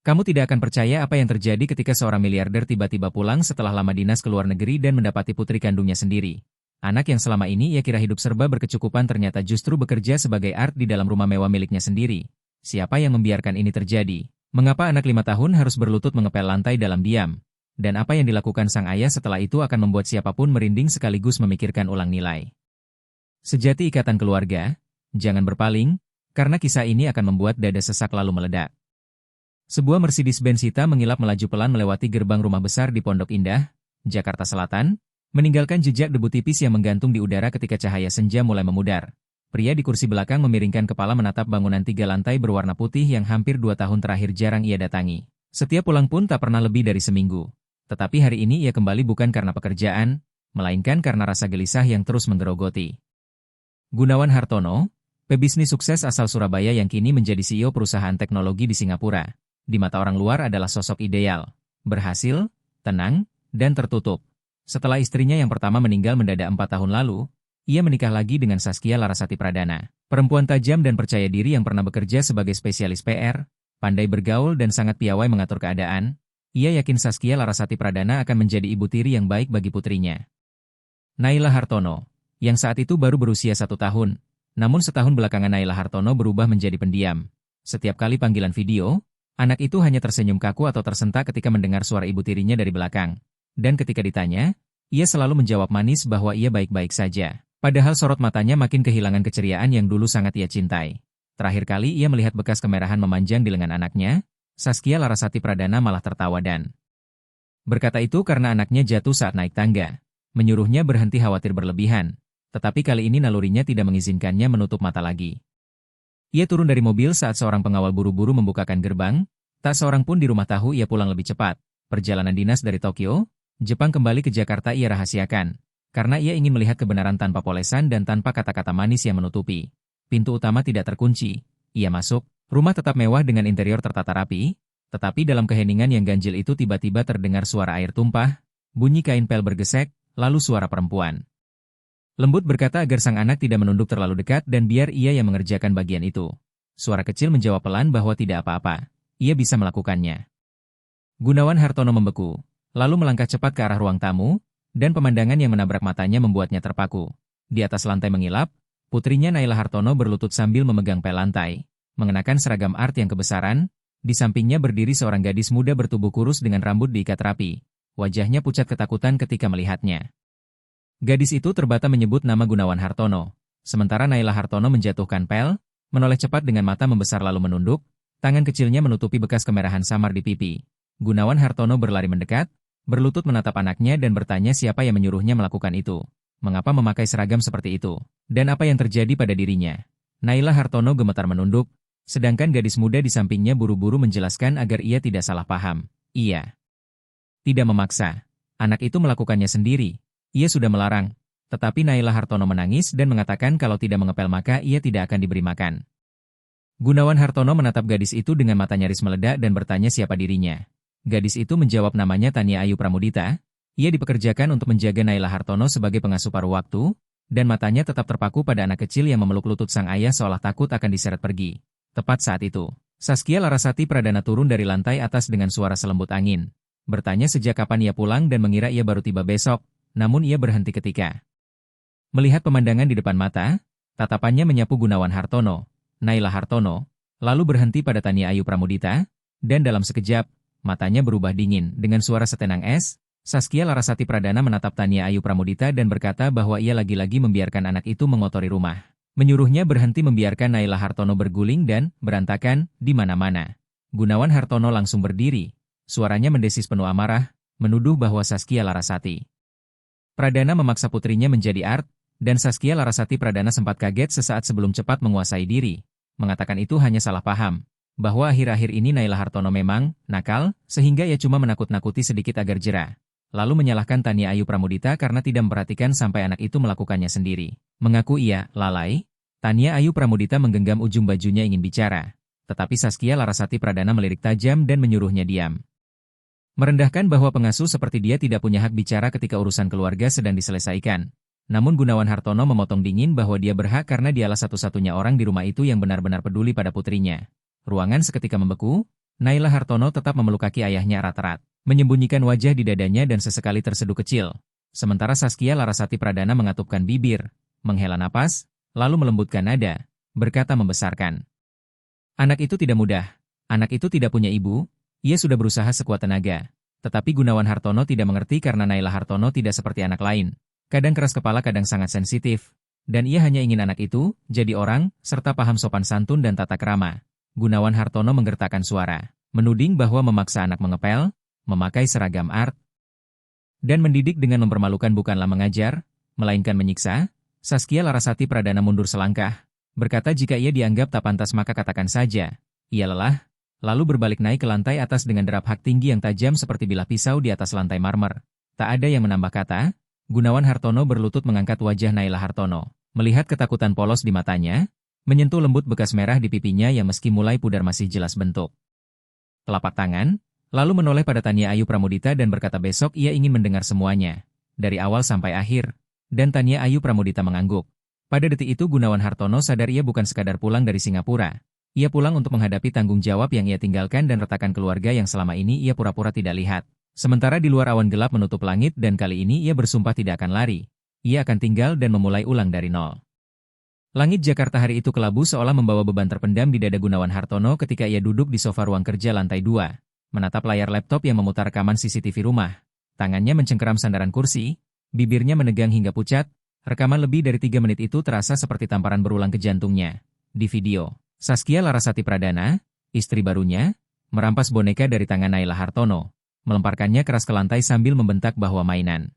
Kamu tidak akan percaya apa yang terjadi ketika seorang miliarder tiba-tiba pulang setelah lama dinas ke luar negeri dan mendapati putri kandungnya sendiri. Anak yang selama ini ia kira hidup serba berkecukupan ternyata justru bekerja sebagai art di dalam rumah mewah miliknya sendiri. Siapa yang membiarkan ini terjadi? Mengapa anak 5 tahun harus berlutut mengepel lantai dalam diam? Dan apa yang dilakukan sang ayah setelah itu akan membuat siapapun merinding sekaligus memikirkan ulang nilai. Sejati ikatan keluarga, jangan berpaling, karena kisah ini akan membuat dada sesak lalu meledak. Sebuah Mercedes-Benz hitam mengilap melaju pelan melewati gerbang rumah besar di Pondok Indah, Jakarta Selatan, meninggalkan jejak debu tipis yang menggantung di udara ketika cahaya senja mulai memudar. Pria di kursi belakang memiringkan kepala menatap bangunan 3 lantai berwarna putih yang hampir 2 tahun terakhir jarang ia datangi. Setiap pulang pun tak pernah lebih dari seminggu. Tetapi hari ini ia kembali bukan karena pekerjaan, melainkan karena rasa gelisah yang terus menggerogoti. Gunawan Hartono, pebisnis sukses asal Surabaya yang kini menjadi CEO perusahaan teknologi di Singapura, di mata orang luar adalah sosok ideal, berhasil, tenang, dan tertutup. Setelah istrinya yang pertama meninggal mendadak 4 tahun lalu, ia menikah lagi dengan Saskia Larasati Pradana, perempuan tajam dan percaya diri yang pernah bekerja sebagai spesialis PR, pandai bergaul dan sangat piawai mengatur keadaan. Ia yakin Saskia Larasati Pradana akan menjadi ibu tiri yang baik bagi putrinya. Naila Hartono, yang saat itu baru berusia 1 tahun, namun setahun belakangan Naila Hartono berubah menjadi pendiam. Setiap kali panggilan video, anak itu hanya tersenyum kaku atau tersentak ketika mendengar suara ibu tirinya dari belakang. Dan ketika ditanya, ia selalu menjawab manis bahwa ia baik-baik saja. Padahal sorot matanya makin kehilangan keceriaan yang dulu sangat ia cintai. Terakhir kali ia melihat bekas kemerahan memanjang di lengan anaknya, Saskia Larasati Pradana malah tertawa dan berkata itu karena anaknya jatuh saat naik tangga. Menyuruhnya berhenti khawatir berlebihan. Tetapi kali ini nalurinya tidak mengizinkannya menutup mata lagi. Ia turun dari mobil saat seorang pengawal buru-buru membukakan gerbang. Tak seorang pun di rumah tahu ia pulang lebih cepat. Perjalanan dinas dari Tokyo, Jepang kembali ke Jakarta ia rahasiakan. Karena ia ingin melihat kebenaran tanpa polesan dan tanpa kata-kata manis yang menutupi. Pintu utama tidak terkunci. Ia masuk, rumah tetap mewah dengan interior tertata rapi. Tetapi dalam keheningan yang ganjil itu tiba-tiba terdengar suara air tumpah, bunyi kain pel bergesek, lalu suara perempuan. Lembut berkata agar sang anak tidak menunduk terlalu dekat dan biar ia yang mengerjakan bagian itu. Suara kecil menjawab pelan bahwa tidak apa-apa. Ia bisa melakukannya. Gunawan Hartono membeku, lalu melangkah cepat ke arah ruang tamu, dan pemandangan yang menabrak matanya membuatnya terpaku. Di atas lantai mengilap, putrinya Naila Hartono berlutut sambil memegang pel lantai, mengenakan seragam art yang kebesaran. Di sampingnya berdiri seorang gadis muda bertubuh kurus dengan rambut diikat rapi. Wajahnya pucat ketakutan ketika melihatnya. Gadis itu terbata menyebut nama Gunawan Hartono. Sementara Naila Hartono menjatuhkan pel, menoleh cepat dengan mata membesar lalu menunduk, tangan kecilnya menutupi bekas kemerahan samar di pipi. Gunawan Hartono berlari mendekat, berlutut menatap anaknya dan bertanya siapa yang menyuruhnya melakukan itu. Mengapa memakai seragam seperti itu? Dan apa yang terjadi pada dirinya? Naila Hartono gemetar menunduk, sedangkan gadis muda di sampingnya buru-buru menjelaskan agar ia tidak salah paham. Ia tidak memaksa. Anak itu melakukannya sendiri. Ia sudah melarang, tetapi Naila Hartono menangis dan mengatakan kalau tidak mengepel maka ia tidak akan diberi makan. Gunawan Hartono menatap gadis itu dengan mata nyaris meledak dan bertanya siapa dirinya. Gadis itu menjawab namanya Tania Ayu Pramudita. Ia dipekerjakan untuk menjaga Naila Hartono sebagai pengasuh paruh waktu, dan matanya tetap terpaku pada anak kecil yang memeluk lutut sang ayah seolah takut akan diseret pergi. Tepat saat itu, Saskia Larasati Pradana turun dari lantai atas dengan suara selembut angin. Bertanya sejak kapan ia pulang dan mengira ia baru tiba besok. Namun ia berhenti ketika melihat pemandangan di depan mata, tatapannya menyapu Gunawan Hartono, Naila Hartono, lalu berhenti pada Tania Ayu Pramudita, dan dalam sekejap, matanya berubah dingin. Dengan suara setenang es, Saskia Larasati Pradana menatap Tania Ayu Pramudita dan berkata bahwa ia lagi-lagi membiarkan anak itu mengotori rumah. Menyuruhnya berhenti membiarkan Naila Hartono berguling dan berantakan di mana-mana. Gunawan Hartono langsung berdiri, suaranya mendesis penuh amarah, menuduh bahwa Saskia Larasati Pradana memaksa putrinya menjadi art, dan Saskia Larasati Pradana sempat kaget sesaat sebelum cepat menguasai diri, mengatakan itu hanya salah paham, bahwa akhir-akhir ini Naila Hartono memang nakal, sehingga ia cuma menakut-nakuti sedikit agar jera. Lalu menyalahkan Tania Ayu Pramudita karena tidak memperhatikan sampai anak itu melakukannya sendiri. Mengaku ia lalai, Tania Ayu Pramudita menggenggam ujung bajunya ingin bicara, tetapi Saskia Larasati Pradana melirik tajam dan menyuruhnya diam. Merendahkan bahwa pengasuh seperti dia tidak punya hak bicara ketika urusan keluarga sedang diselesaikan. Namun Gunawan Hartono memotong dingin bahwa dia berhak karena dialah satu-satunya orang di rumah itu yang benar-benar peduli pada putrinya. Ruangan seketika membeku, Naila Hartono tetap memeluk kaki ayahnya erat-erat, menyembunyikan wajah di dadanya dan sesekali terseduh kecil. Sementara Saskia Larasati Pradana mengatupkan bibir, menghela napas, lalu melembutkan nada, berkata membesarkan. Anak itu tidak mudah. Anak itu tidak punya ibu. Ia sudah berusaha sekuat tenaga. Tetapi Gunawan Hartono tidak mengerti karena Naila Hartono tidak seperti anak lain. Kadang keras kepala, kadang sangat sensitif. Dan ia hanya ingin anak itu jadi orang, serta paham sopan santun dan tata krama. Gunawan Hartono menggertakkan suara, menuding bahwa memaksa anak mengepel, memakai seragam art, dan mendidik dengan mempermalukan bukanlah mengajar, melainkan menyiksa. Saskia Larasati Pradana mundur selangkah, berkata jika ia dianggap tak pantas maka katakan saja. Ia lelah, lalu berbalik naik ke lantai atas dengan derap hak tinggi yang tajam seperti bilah pisau di atas lantai marmer. Tak ada yang menambah kata. Gunawan Hartono berlutut mengangkat wajah Naila Hartono, melihat ketakutan polos di matanya, menyentuh lembut bekas merah di pipinya yang meski mulai pudar masih jelas bentuk telapak tangan, lalu menoleh pada Tania Ayu Pramudita dan berkata besok ia ingin mendengar semuanya, dari awal sampai akhir. Dan Tania Ayu Pramudita mengangguk. Pada detik itu Gunawan Hartono sadar ia bukan sekadar pulang dari Singapura. Ia pulang untuk menghadapi tanggung jawab yang ia tinggalkan dan retakan keluarga yang selama ini ia pura-pura tidak lihat. Sementara di luar awan gelap menutup langit dan kali ini ia bersumpah tidak akan lari. Ia akan tinggal dan memulai ulang dari nol. Langit Jakarta hari itu kelabu seolah membawa beban terpendam di dada Gunawan Hartono ketika ia duduk di sofa ruang kerja lantai 2, menatap layar laptop yang memutar rekaman CCTV rumah. Tangannya mencengkeram sandaran kursi, bibirnya menegang hingga pucat. Rekaman lebih dari 3 menit itu terasa seperti tamparan berulang ke jantungnya. Di video, Saskia Larasati Pradana, istri barunya, merampas boneka dari tangan Naila Hartono, melemparkannya keras ke lantai sambil membentak bahwa mainan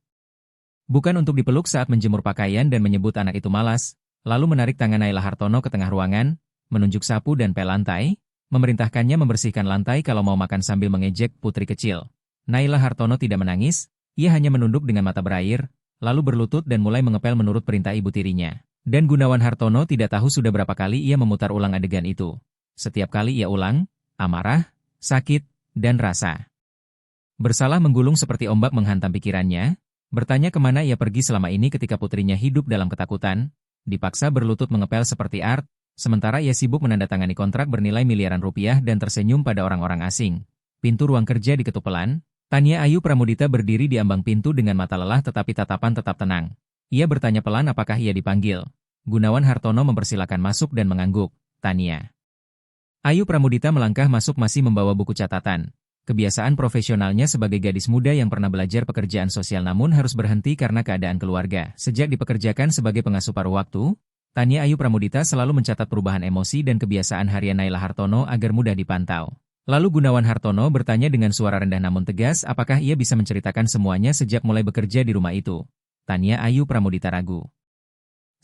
bukan untuk dipeluk saat menjemur pakaian dan menyebut anak itu malas, lalu menarik tangan Naila Hartono ke tengah ruangan, menunjuk sapu dan pel lantai, memerintahkannya membersihkan lantai kalau mau makan sambil mengejek putri kecil. Naila Hartono tidak menangis, ia hanya menunduk dengan mata berair, lalu berlutut dan mulai mengepel menurut perintah ibu tirinya. Dan Gunawan Hartono tidak tahu sudah berapa kali ia memutar ulang adegan itu. Setiap kali ia ulang, amarah, sakit, dan rasa bersalah menggulung seperti ombak menghantam pikirannya, bertanya kemana ia pergi selama ini ketika putrinya hidup dalam ketakutan, dipaksa berlutut mengepel seperti art, sementara ia sibuk menandatangani kontrak bernilai miliaran rupiah dan tersenyum pada orang-orang asing. Pintu ruang kerja diketuk pelan. Tania Ayu Pramudita berdiri di ambang pintu dengan mata lelah tetapi tatapan tetap tenang. Ia bertanya pelan apakah ia dipanggil. Gunawan Hartono mempersilakan masuk dan mengangguk. Tania Ayu Pramudita melangkah masuk masih membawa buku catatan. Kebiasaan profesionalnya sebagai gadis muda yang pernah belajar pekerjaan sosial namun harus berhenti karena keadaan keluarga. Sejak dipekerjakan sebagai pengasuh paruh waktu, Tania Ayu Pramudita selalu mencatat perubahan emosi dan kebiasaan harian Naila Hartono agar mudah dipantau. Lalu Gunawan Hartono bertanya dengan suara rendah namun tegas apakah ia bisa menceritakan semuanya sejak mulai bekerja di rumah itu. Tania Ayu Pramudita ragu.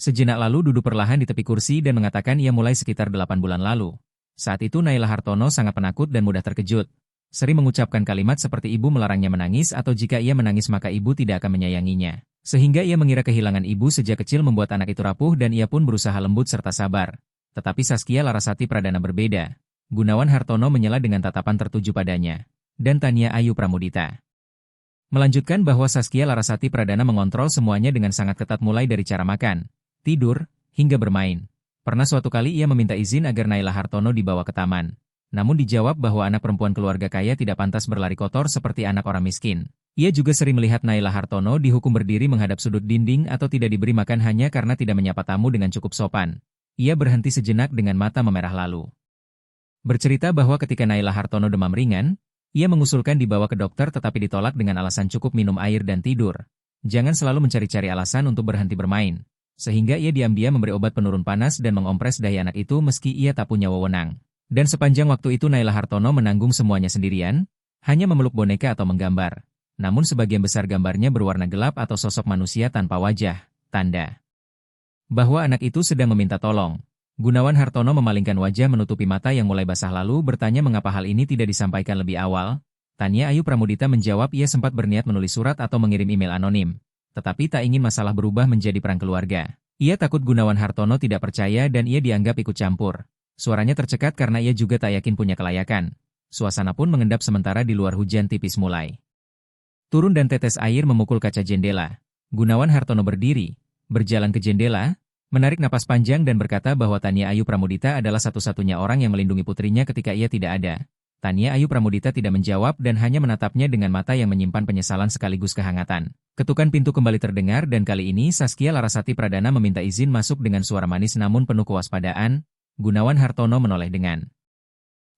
Sejenak lalu duduk perlahan di tepi kursi dan mengatakan ia mulai sekitar 8 bulan lalu. Saat itu Naila Hartono sangat penakut dan mudah terkejut. Sering mengucapkan kalimat seperti ibu melarangnya menangis atau jika ia menangis maka ibu tidak akan menyayanginya. Sehingga ia mengira kehilangan ibu sejak kecil membuat anak itu rapuh dan ia pun berusaha lembut serta sabar. Tetapi Saskia Larasati Pradana berbeda. Gunawan Hartono menyela dengan tatapan tertuju padanya. Dan Tania Ayu Pramudita melanjutkan bahwa Saskia Larasati Pradana mengontrol semuanya dengan sangat ketat mulai dari cara makan, tidur, hingga bermain. Pernah suatu kali ia meminta izin agar Naila Hartono dibawa ke taman. Namun dijawab bahwa anak perempuan keluarga kaya tidak pantas berlari kotor seperti anak orang miskin. Ia juga sering melihat Naila Hartono dihukum berdiri menghadap sudut dinding atau tidak diberi makan hanya karena tidak menyapa tamu dengan cukup sopan. Ia berhenti sejenak dengan mata memerah lalu bercerita bahwa ketika Naila Hartono demam ringan, ia mengusulkan dibawa ke dokter tetapi ditolak dengan alasan cukup minum air dan tidur. Jangan selalu mencari-cari alasan untuk berhenti bermain. Sehingga ia diam-diam memberi obat penurun panas dan mengompres dahi anak itu meski ia tak punya wewenang. Dan sepanjang waktu itu Naila Hartono menanggung semuanya sendirian, hanya memeluk boneka atau menggambar. Namun sebagian besar gambarnya berwarna gelap atau sosok manusia tanpa wajah, tanda bahwa anak itu sedang meminta tolong. Gunawan Hartono memalingkan wajah menutupi mata yang mulai basah lalu bertanya mengapa hal ini tidak disampaikan lebih awal. Tania Ayu Pramudita menjawab ia sempat berniat menulis surat atau mengirim email anonim. Tetapi tak ingin masalah berubah menjadi perang keluarga. Ia takut Gunawan Hartono tidak percaya dan ia dianggap ikut campur. Suaranya tercekat karena ia juga tak yakin punya kelayakan. Suasana pun mengendap sementara di luar hujan tipis mulai turun dan tetes air memukul kaca jendela. Gunawan Hartono berdiri, berjalan ke jendela, menarik napas panjang dan berkata bahwa Tania Ayu Pramudita adalah satu-satunya orang yang melindungi putrinya ketika ia tidak ada. Tania Ayu Pramudita tidak menjawab dan hanya menatapnya dengan mata yang menyimpan penyesalan sekaligus kehangatan. Ketukan pintu kembali terdengar dan kali ini Saskia Larasati Pradana meminta izin masuk dengan suara manis namun penuh kewaspadaan. Gunawan Hartono menoleh dengan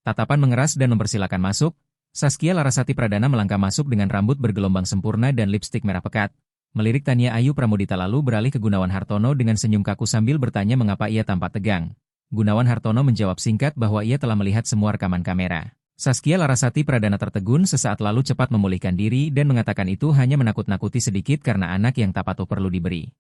tatapan mengeras dan mempersilakan masuk. Saskia Larasati Pradana melangkah masuk dengan rambut bergelombang sempurna dan lipstik merah pekat. Melirik Tania Ayu Pramudita lalu beralih ke Gunawan Hartono dengan senyum kaku sambil bertanya mengapa ia tampak tegang. Gunawan Hartono menjawab singkat bahwa ia telah melihat semua rekaman kamera. Saskia Larasati Pradana tertegun sesaat lalu cepat memulihkan diri dan mengatakan itu hanya menakut-nakuti sedikit karena anak yang tak patuh perlu diberi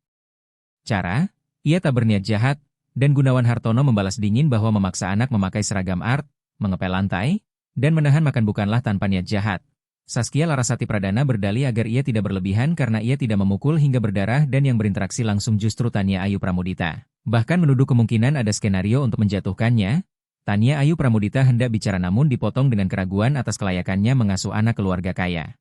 cara. Ia tak berniat jahat, dan Gunawan Hartono membalas dingin bahwa memaksa anak memakai seragam art, mengepel lantai, dan menahan makan bukanlah tanpa niat jahat. Saskia Larasati Pradana berdalih agar ia tidak berlebihan karena ia tidak memukul hingga berdarah dan yang berinteraksi langsung justru Tania Ayu Pramudita. Bahkan menuduh kemungkinan ada skenario untuk menjatuhkannya. Tania Ayu Pramudita hendak bicara namun dipotong dengan keraguan atas kelayakannya mengasuh anak keluarga kaya.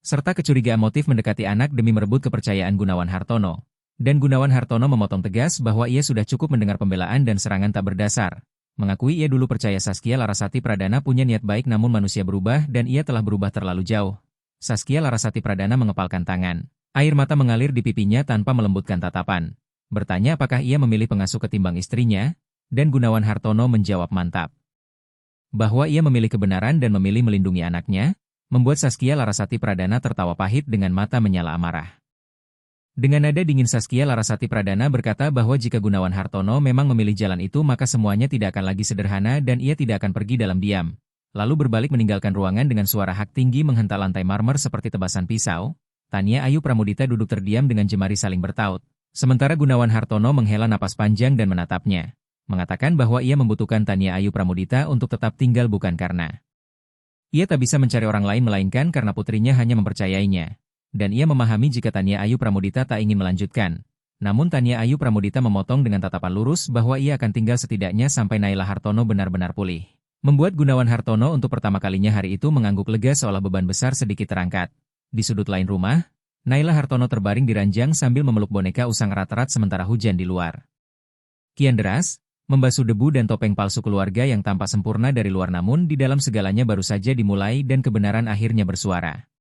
Serta kecurigaan motif mendekati anak demi merebut kepercayaan Gunawan Hartono. Dan Gunawan Hartono memotong tegas bahwa ia sudah cukup mendengar pembelaan dan serangan tak berdasar. Mengakui ia dulu percaya Saskia Larasati Pradana punya niat baik namun manusia berubah dan ia telah berubah terlalu jauh. Saskia Larasati Pradana mengepalkan tangan. Air mata mengalir di pipinya tanpa melembutkan tatapan. Bertanya apakah ia memilih pengasuh ketimbang istrinya? Dan Gunawan Hartono menjawab mantap. Bahwa ia memilih kebenaran dan memilih melindungi anaknya, membuat Saskia Larasati Pradana tertawa pahit dengan mata menyala amarah. Dengan nada dingin Saskia Larasati Pradana berkata bahwa jika Gunawan Hartono memang memilih jalan itu maka semuanya tidak akan lagi sederhana dan ia tidak akan pergi dalam diam. Lalu berbalik meninggalkan ruangan dengan suara hak tinggi menghentak lantai marmer seperti tebasan pisau. Tania Ayu Pramudita duduk terdiam dengan jemari saling bertaut. Sementara Gunawan Hartono menghela napas panjang dan menatapnya. Mengatakan bahwa ia membutuhkan Tania Ayu Pramudita untuk tetap tinggal bukan karena ia tak bisa mencari orang lain melainkan karena putrinya hanya mempercayainya. Dan ia memahami jika Tania Ayu Pramudita tak ingin melanjutkan. Namun Tania Ayu Pramudita memotong dengan tatapan lurus bahwa ia akan tinggal setidaknya sampai Naila Hartono benar-benar pulih. Membuat Gunawan Hartono untuk pertama kalinya hari itu mengangguk lega seolah beban besar sedikit terangkat. Di sudut lain rumah, Naila Hartono terbaring di ranjang sambil memeluk boneka usang erat-erat sementara hujan di luar kian deras, membasuh debu dan topeng palsu keluarga yang tampak sempurna dari luar namun di dalam segalanya baru saja dimulai dan kebenaran akhirnya bersuara.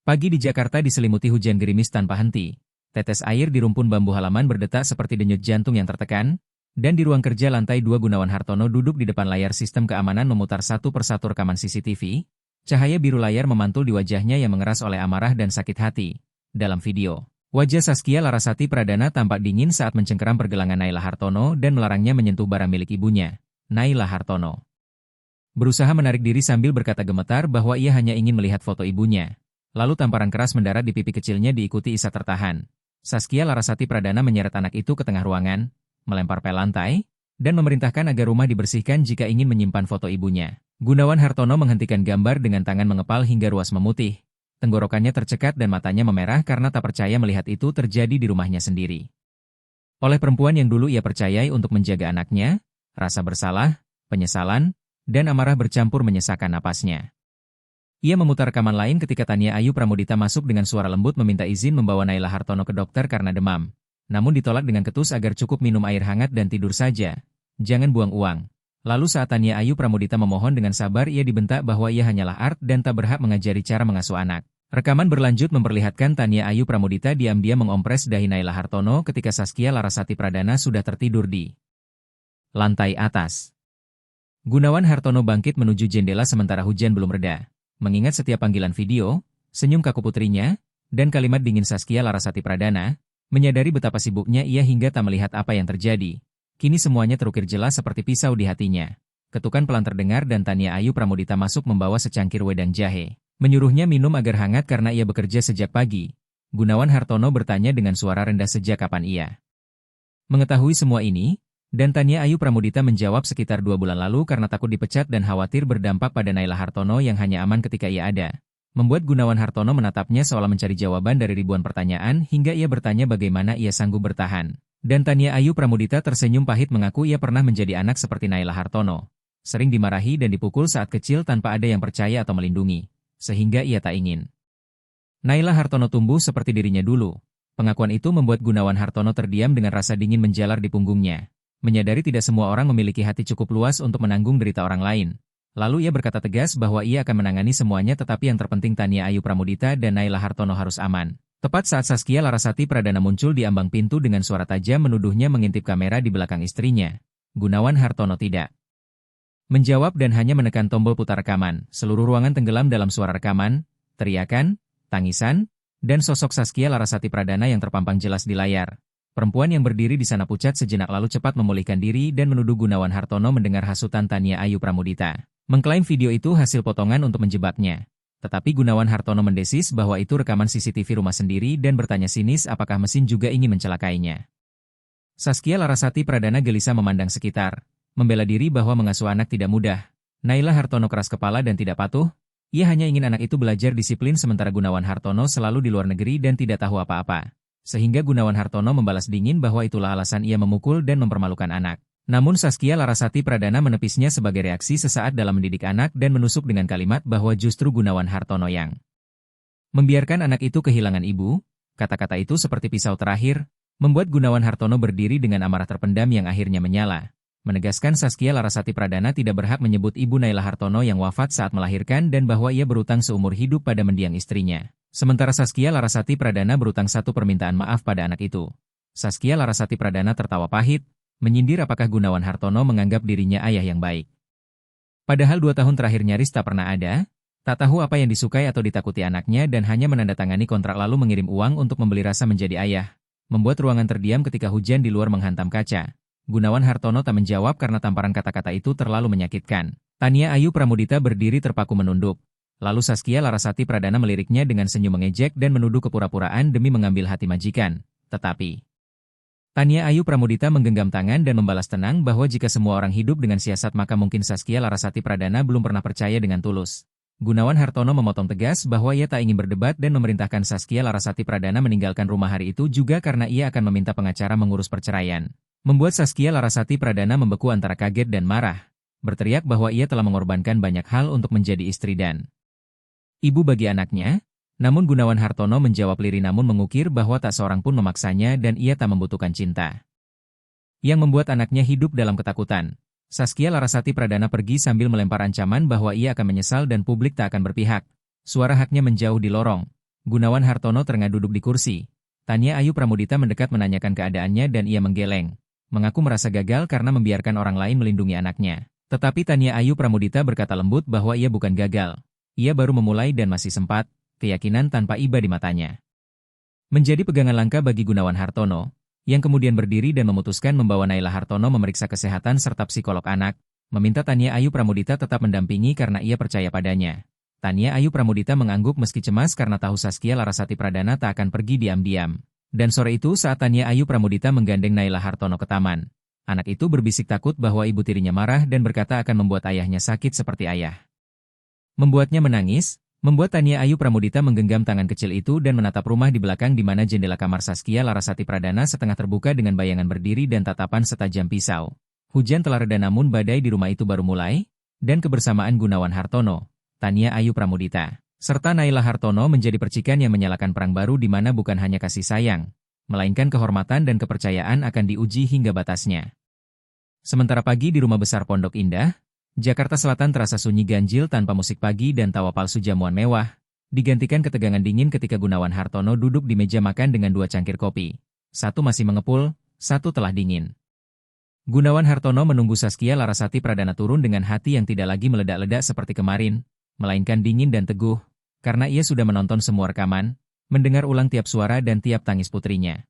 Pagi di Jakarta diselimuti hujan gerimis tanpa henti. Tetes air di rumpun bambu halaman berdetak seperti denyut jantung yang tertekan, dan di ruang kerja lantai 2 Gunawan Hartono duduk di depan layar sistem keamanan memutar satu persatu rekaman CCTV. Cahaya biru layar memantul di wajahnya yang mengeras oleh amarah dan sakit hati. Dalam video, wajah Saskia Larasati Pradana tampak dingin saat mencengkeram pergelangan Naila Hartono dan melarangnya menyentuh barang milik ibunya, Naila Hartono. Berusaha menarik diri sambil berkata gemetar bahwa ia hanya ingin melihat foto ibunya. Lalu tamparan keras mendarat di pipi kecilnya diikuti isat tertahan. Saskia Larasati Pradana menyeret anak itu ke tengah ruangan, melempar pel lantai, dan memerintahkan agar rumah dibersihkan jika ingin menyimpan foto ibunya. Gunawan Hartono menghentikan gambar dengan tangan mengepal hingga ruas memutih. Tenggorokannya tercekat dan matanya memerah karena tak percaya melihat itu terjadi di rumahnya sendiri. Oleh perempuan yang dulu ia percayai untuk menjaga anaknya, rasa bersalah, penyesalan, dan amarah bercampur menyesakkan napasnya. Ia memutar rekaman lain ketika Tania Ayu Pramudita masuk dengan suara lembut meminta izin membawa Naila Hartono ke dokter karena demam. Namun ditolak dengan ketus agar cukup minum air hangat dan tidur saja. Jangan buang uang. Lalu saat Tania Ayu Pramudita memohon dengan sabar ia dibentak bahwa ia hanyalah art dan tak berhak mengajari cara mengasuh anak. Rekaman berlanjut memperlihatkan Tania Ayu Pramudita diam-diam mengompres dahi Naila Hartono ketika Saskia Larasati Pradana sudah tertidur di lantai atas. Gunawan Hartono bangkit menuju jendela sementara hujan belum reda. Mengingat setiap panggilan video, senyum kaku putrinya, dan kalimat dingin Saskia Larasati Pradana, menyadari betapa sibuknya ia hingga tak melihat apa yang terjadi. Kini semuanya terukir jelas seperti pisau di hatinya. Ketukan pelan terdengar dan Tania Ayu Pramudita masuk membawa secangkir wedang jahe. Menyuruhnya minum agar hangat karena ia bekerja sejak pagi. Gunawan Hartono bertanya dengan suara rendah sejak kapan ia mengetahui semua ini, dan Tania Ayu Pramudita menjawab sekitar 2 bulan lalu karena takut dipecat dan khawatir berdampak pada Naila Hartono yang hanya aman ketika ia ada. Membuat Gunawan Hartono menatapnya seolah mencari jawaban dari ribuan pertanyaan hingga ia bertanya bagaimana ia sanggup bertahan. Dan Tania Ayu Pramudita tersenyum pahit mengaku ia pernah menjadi anak seperti Naila Hartono. Sering dimarahi dan dipukul saat kecil tanpa ada yang percaya atau melindungi. Sehingga ia tak ingin Naila Hartono tumbuh seperti dirinya dulu. Pengakuan itu membuat Gunawan Hartono terdiam dengan rasa dingin menjalar di punggungnya. Menyadari tidak semua orang memiliki hati cukup luas untuk menanggung derita orang lain. Lalu ia berkata tegas bahwa ia akan menangani semuanya tetapi yang terpenting Tania Ayu Pramudita dan Naila Hartono harus aman. Tepat saat Saskia Larasati Pradana muncul di ambang pintu dengan suara tajam menuduhnya mengintip kamera di belakang istrinya, Gunawan Hartono tidak menjawab dan hanya menekan tombol putar rekaman. Seluruh ruangan tenggelam dalam suara rekaman, teriakan, tangisan, dan sosok Saskia Larasati Pradana yang terpampang jelas di layar. Perempuan yang berdiri di sana pucat sejenak lalu cepat memulihkan diri dan menuduh Gunawan Hartono mendengar hasutan Tania Ayu Pramudita. Mengklaim video itu hasil potongan untuk menjebaknya. Tetapi Gunawan Hartono mendesis bahwa itu rekaman CCTV rumah sendiri dan bertanya sinis apakah mesin juga ingin mencelakainya. Saskia Larasati Pradana gelisah memandang sekitar, membela diri bahwa mengasuh anak tidak mudah. Naila Hartono keras kepala dan tidak patuh. Ia hanya ingin anak itu belajar disiplin sementara Gunawan Hartono selalu di luar negeri dan tidak tahu apa-apa. Sehingga Gunawan Hartono membalas dingin bahwa itulah alasan ia memukul dan mempermalukan anak. Namun Saskia Larasati Pradana menepisnya sebagai reaksi sesaat dalam mendidik anak dan menusuk dengan kalimat bahwa justru Gunawan Hartono yang membiarkan anak itu kehilangan ibu. Kata-kata itu seperti pisau terakhir, membuat Gunawan Hartono berdiri dengan amarah terpendam yang akhirnya menyala. Menegaskan Saskia Larasati Pradana tidak berhak menyebut ibu Naila Hartono yang wafat saat melahirkan dan bahwa ia berutang seumur hidup pada mendiang istrinya. Sementara Saskia Larasati Pradana berutang satu permintaan maaf pada anak itu. Saskia Larasati Pradana tertawa pahit, menyindir apakah Gunawan Hartono menganggap dirinya ayah yang baik. Padahal 2 tahun terakhir nyaris tak pernah ada, tak tahu apa yang disukai atau ditakuti anaknya dan hanya menandatangani kontrak lalu mengirim uang untuk membeli rasa menjadi ayah. Membuat ruangan terdiam ketika hujan di luar menghantam kaca. Gunawan Hartono tak menjawab karena tamparan kata-kata itu terlalu menyakitkan. Tania Ayu Pramudita berdiri terpaku menunduk. Lalu Saskia Larasati Pradana meliriknya dengan senyum mengejek dan menuduh kepura-puraan demi mengambil hati majikan. Tetapi Tania Ayu Pramudita menggenggam tangan dan membalas tenang bahwa jika semua orang hidup dengan siasat maka mungkin Saskia Larasati Pradana belum pernah percaya dengan tulus. Gunawan Hartono memotong tegas bahwa ia tak ingin berdebat dan memerintahkan Saskia Larasati Pradana meninggalkan rumah hari itu juga karena ia akan meminta pengacara mengurus perceraian. Membuat Saskia Larasati Pradana membeku antara kaget dan marah, berteriak bahwa ia telah mengorbankan banyak hal untuk menjadi istri dan ibu bagi anaknya. Namun Gunawan Hartono menjawab lirih namun mengukir bahwa tak seorang pun memaksanya dan ia tak membutuhkan cinta yang membuat anaknya hidup dalam ketakutan. Saskia Larasati Pradana pergi sambil melempar ancaman bahwa ia akan menyesal dan publik tak akan berpihak. Suara haknya menjauh di lorong. Gunawan Hartono terengah duduk di kursi. Tania Ayu Pramudita mendekat menanyakan keadaannya dan ia menggeleng. Mengaku merasa gagal karena membiarkan orang lain melindungi anaknya. Tetapi Tania Ayu Pramudita berkata lembut bahwa ia bukan gagal. Ia baru memulai dan masih sempat. Keyakinan tanpa iba di matanya menjadi pegangan langka bagi Gunawan Hartono, yang kemudian berdiri dan memutuskan membawa Naila Hartono memeriksa kesehatan serta psikolog anak, meminta Tania Ayu Pramudita tetap mendampingi karena ia percaya padanya. Tania Ayu Pramudita mengangguk meski cemas karena tahu Saskia Larasati Pradana tak akan pergi diam-diam. Dan sore itu saat Tania Ayu Pramudita menggandeng Naila Hartono ke taman, anak itu berbisik takut bahwa ibu tirinya marah dan berkata akan membuat ayahnya sakit seperti ayah. Membuatnya menangis. Membuat Tania Ayu Pramudita menggenggam tangan kecil itu dan menatap rumah di belakang di mana jendela kamar Saskia Larasati Pradana setengah terbuka dengan bayangan berdiri dan tatapan setajam pisau. Hujan telah reda namun badai di rumah itu baru mulai, dan kebersamaan Gunawan Hartono, Tania Ayu Pramudita, serta Naila Hartono menjadi percikan yang menyalakan perang baru di mana bukan hanya kasih sayang, melainkan kehormatan dan kepercayaan akan diuji hingga batasnya. Sementara pagi di rumah besar Pondok Indah, Jakarta Selatan terasa sunyi ganjil tanpa musik pagi dan tawa palsu jamuan mewah, digantikan ketegangan dingin ketika Gunawan Hartono duduk di meja makan dengan 2 cangkir kopi. Satu masih mengepul, satu telah dingin. Gunawan Hartono menunggu Saskia Larasati Pradana turun dengan hati yang tidak lagi meledak-ledak seperti kemarin, melainkan dingin dan teguh, karena ia sudah menonton semua rekaman, mendengar ulang tiap suara dan tiap tangis putrinya.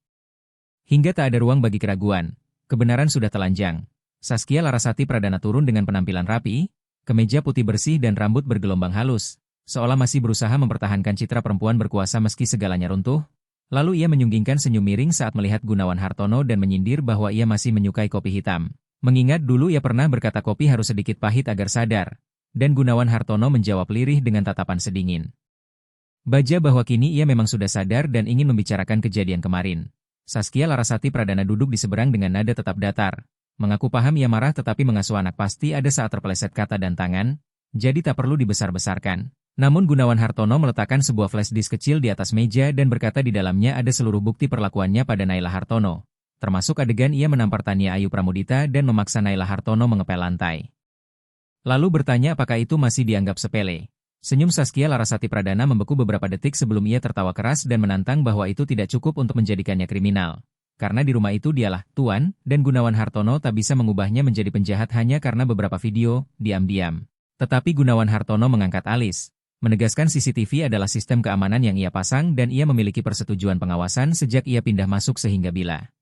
Hingga tak ada ruang bagi keraguan, kebenaran sudah telanjang. Saskia Larasati Pradana turun dengan penampilan rapi, kemeja putih bersih dan rambut bergelombang halus, seolah masih berusaha mempertahankan citra perempuan berkuasa meski segalanya runtuh. Lalu ia menyunggingkan senyum miring saat melihat Gunawan Hartono dan menyindir bahwa ia masih menyukai kopi hitam. Mengingat dulu ia pernah berkata kopi harus sedikit pahit agar sadar, dan Gunawan Hartono menjawab lirih dengan tatapan sedingin baja bahwa kini ia memang sudah sadar dan ingin membicarakan kejadian kemarin. Saskia Larasati Pradana duduk di seberang dengan nada tetap datar. Mengaku paham ia marah tetapi mengasuh anak pasti ada saat terpeleset kata dan tangan, jadi tak perlu dibesar-besarkan. Namun Gunawan Hartono meletakkan sebuah flash disk kecil di atas meja dan berkata di dalamnya ada seluruh bukti perlakuannya pada Naila Hartono. Termasuk adegan ia menampar Tania Ayu Pramudita dan memaksa Naila Hartono mengepel lantai. Lalu bertanya apakah itu masih dianggap sepele. Senyum Saskia Larasati Pradana membeku beberapa detik sebelum ia tertawa keras dan menantang bahwa itu tidak cukup untuk menjadikannya kriminal. Karena di rumah itu dialah tuan, dan Gunawan Hartono tak bisa mengubahnya menjadi penjahat hanya karena beberapa video, diam-diam. Tetapi Gunawan Hartono mengangkat alis, menegaskan CCTV adalah sistem keamanan yang ia pasang dan ia memiliki persetujuan pengawasan sejak ia pindah masuk sehingga bila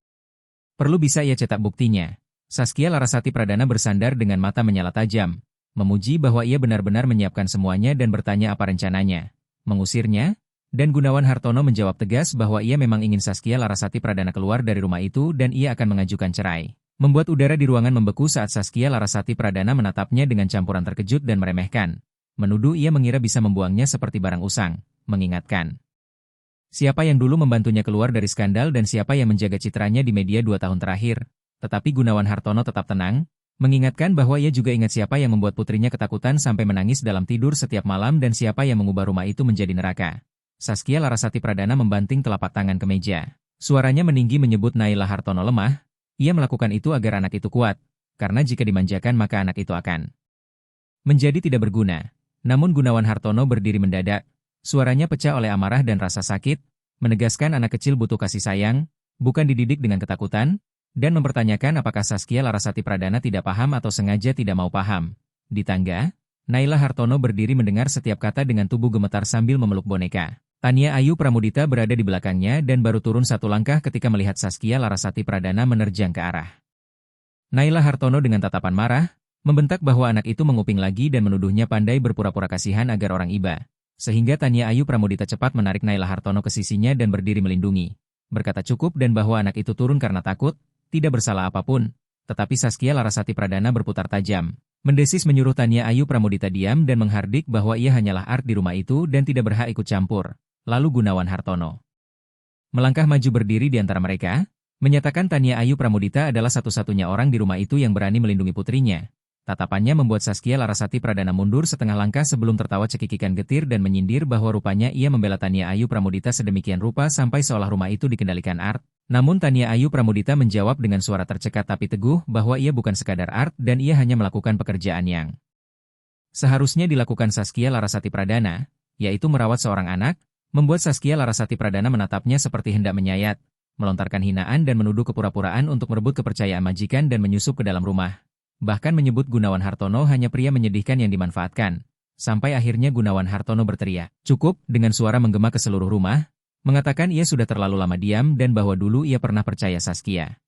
perlu bisa ia cetak buktinya. Saskia Larasati Pradana bersandar dengan mata menyala tajam, memuji bahwa ia benar-benar menyiapkan semuanya dan bertanya apa rencananya. Mengusirnya? Dan Gunawan Hartono menjawab tegas bahwa ia memang ingin Saskia Larasati Pradana keluar dari rumah itu dan ia akan mengajukan cerai. Membuat udara di ruangan membeku saat Saskia Larasati Pradana menatapnya dengan campuran terkejut dan meremehkan. Menuduh ia mengira bisa membuangnya seperti barang usang, mengingatkan siapa yang dulu membantunya keluar dari skandal dan siapa yang menjaga citranya di media 2 tahun terakhir. Tetapi Gunawan Hartono tetap tenang, mengingatkan bahwa ia juga ingat siapa yang membuat putrinya ketakutan sampai menangis dalam tidur setiap malam dan siapa yang mengubah rumah itu menjadi neraka. Saskia Larasati Pradana membanting telapak tangan ke meja. Suaranya meninggi menyebut Naila Hartono lemah. Ia melakukan itu agar anak itu kuat, karena jika dimanjakan maka anak itu akan menjadi tidak berguna. Namun Gunawan Hartono berdiri mendadak. Suaranya pecah oleh amarah dan rasa sakit, menegaskan anak kecil butuh kasih sayang, bukan dididik dengan ketakutan, dan mempertanyakan apakah Saskia Larasati Pradana tidak paham atau sengaja tidak mau paham. Di tangga, Naila Hartono berdiri mendengar setiap kata dengan tubuh gemetar sambil memeluk boneka. Tania Ayu Pramudita berada di belakangnya dan baru turun satu langkah ketika melihat Saskia Larasati Pradana menerjang ke arah Naila Hartono dengan tatapan marah, membentak bahwa anak itu menguping lagi dan menuduhnya pandai berpura-pura kasihan agar orang iba. Sehingga Tania Ayu Pramudita cepat menarik Naila Hartono ke sisinya dan berdiri melindungi. Berkata cukup dan bahwa anak itu turun karena takut, tidak bersalah apapun. Tetapi Saskia Larasati Pradana berputar tajam. Mendesis menyuruh Tania Ayu Pramudita diam dan menghardik bahwa ia hanyalah art di rumah itu dan tidak berhak ikut campur. Lalu Gunawan Hartono melangkah maju berdiri di antara mereka, menyatakan Tania Ayu Pramudita adalah satu-satunya orang di rumah itu yang berani melindungi putrinya. Tatapannya membuat Saskia Larasati Pradana mundur setengah langkah sebelum tertawa cekikikan getir dan menyindir bahwa rupanya ia membela Tania Ayu Pramudita sedemikian rupa sampai seolah rumah itu dikendalikan art. Namun Tania Ayu Pramudita menjawab dengan suara tercekat tapi teguh bahwa ia bukan sekadar art dan ia hanya melakukan pekerjaan yang seharusnya dilakukan Saskia Larasati Pradana, yaitu merawat seorang anak, membuat Saskia Larasati Pradana menatapnya seperti hendak menyayat, melontarkan hinaan dan menuduh kepura-puraan untuk merebut kepercayaan majikan dan menyusup ke dalam rumah. Bahkan menyebut Gunawan Hartono hanya pria menyedihkan yang dimanfaatkan. Sampai akhirnya Gunawan Hartono berteriak, "Cukup!" dengan suara menggema ke seluruh rumah, mengatakan ia sudah terlalu lama diam dan bahwa dulu ia pernah percaya Saskia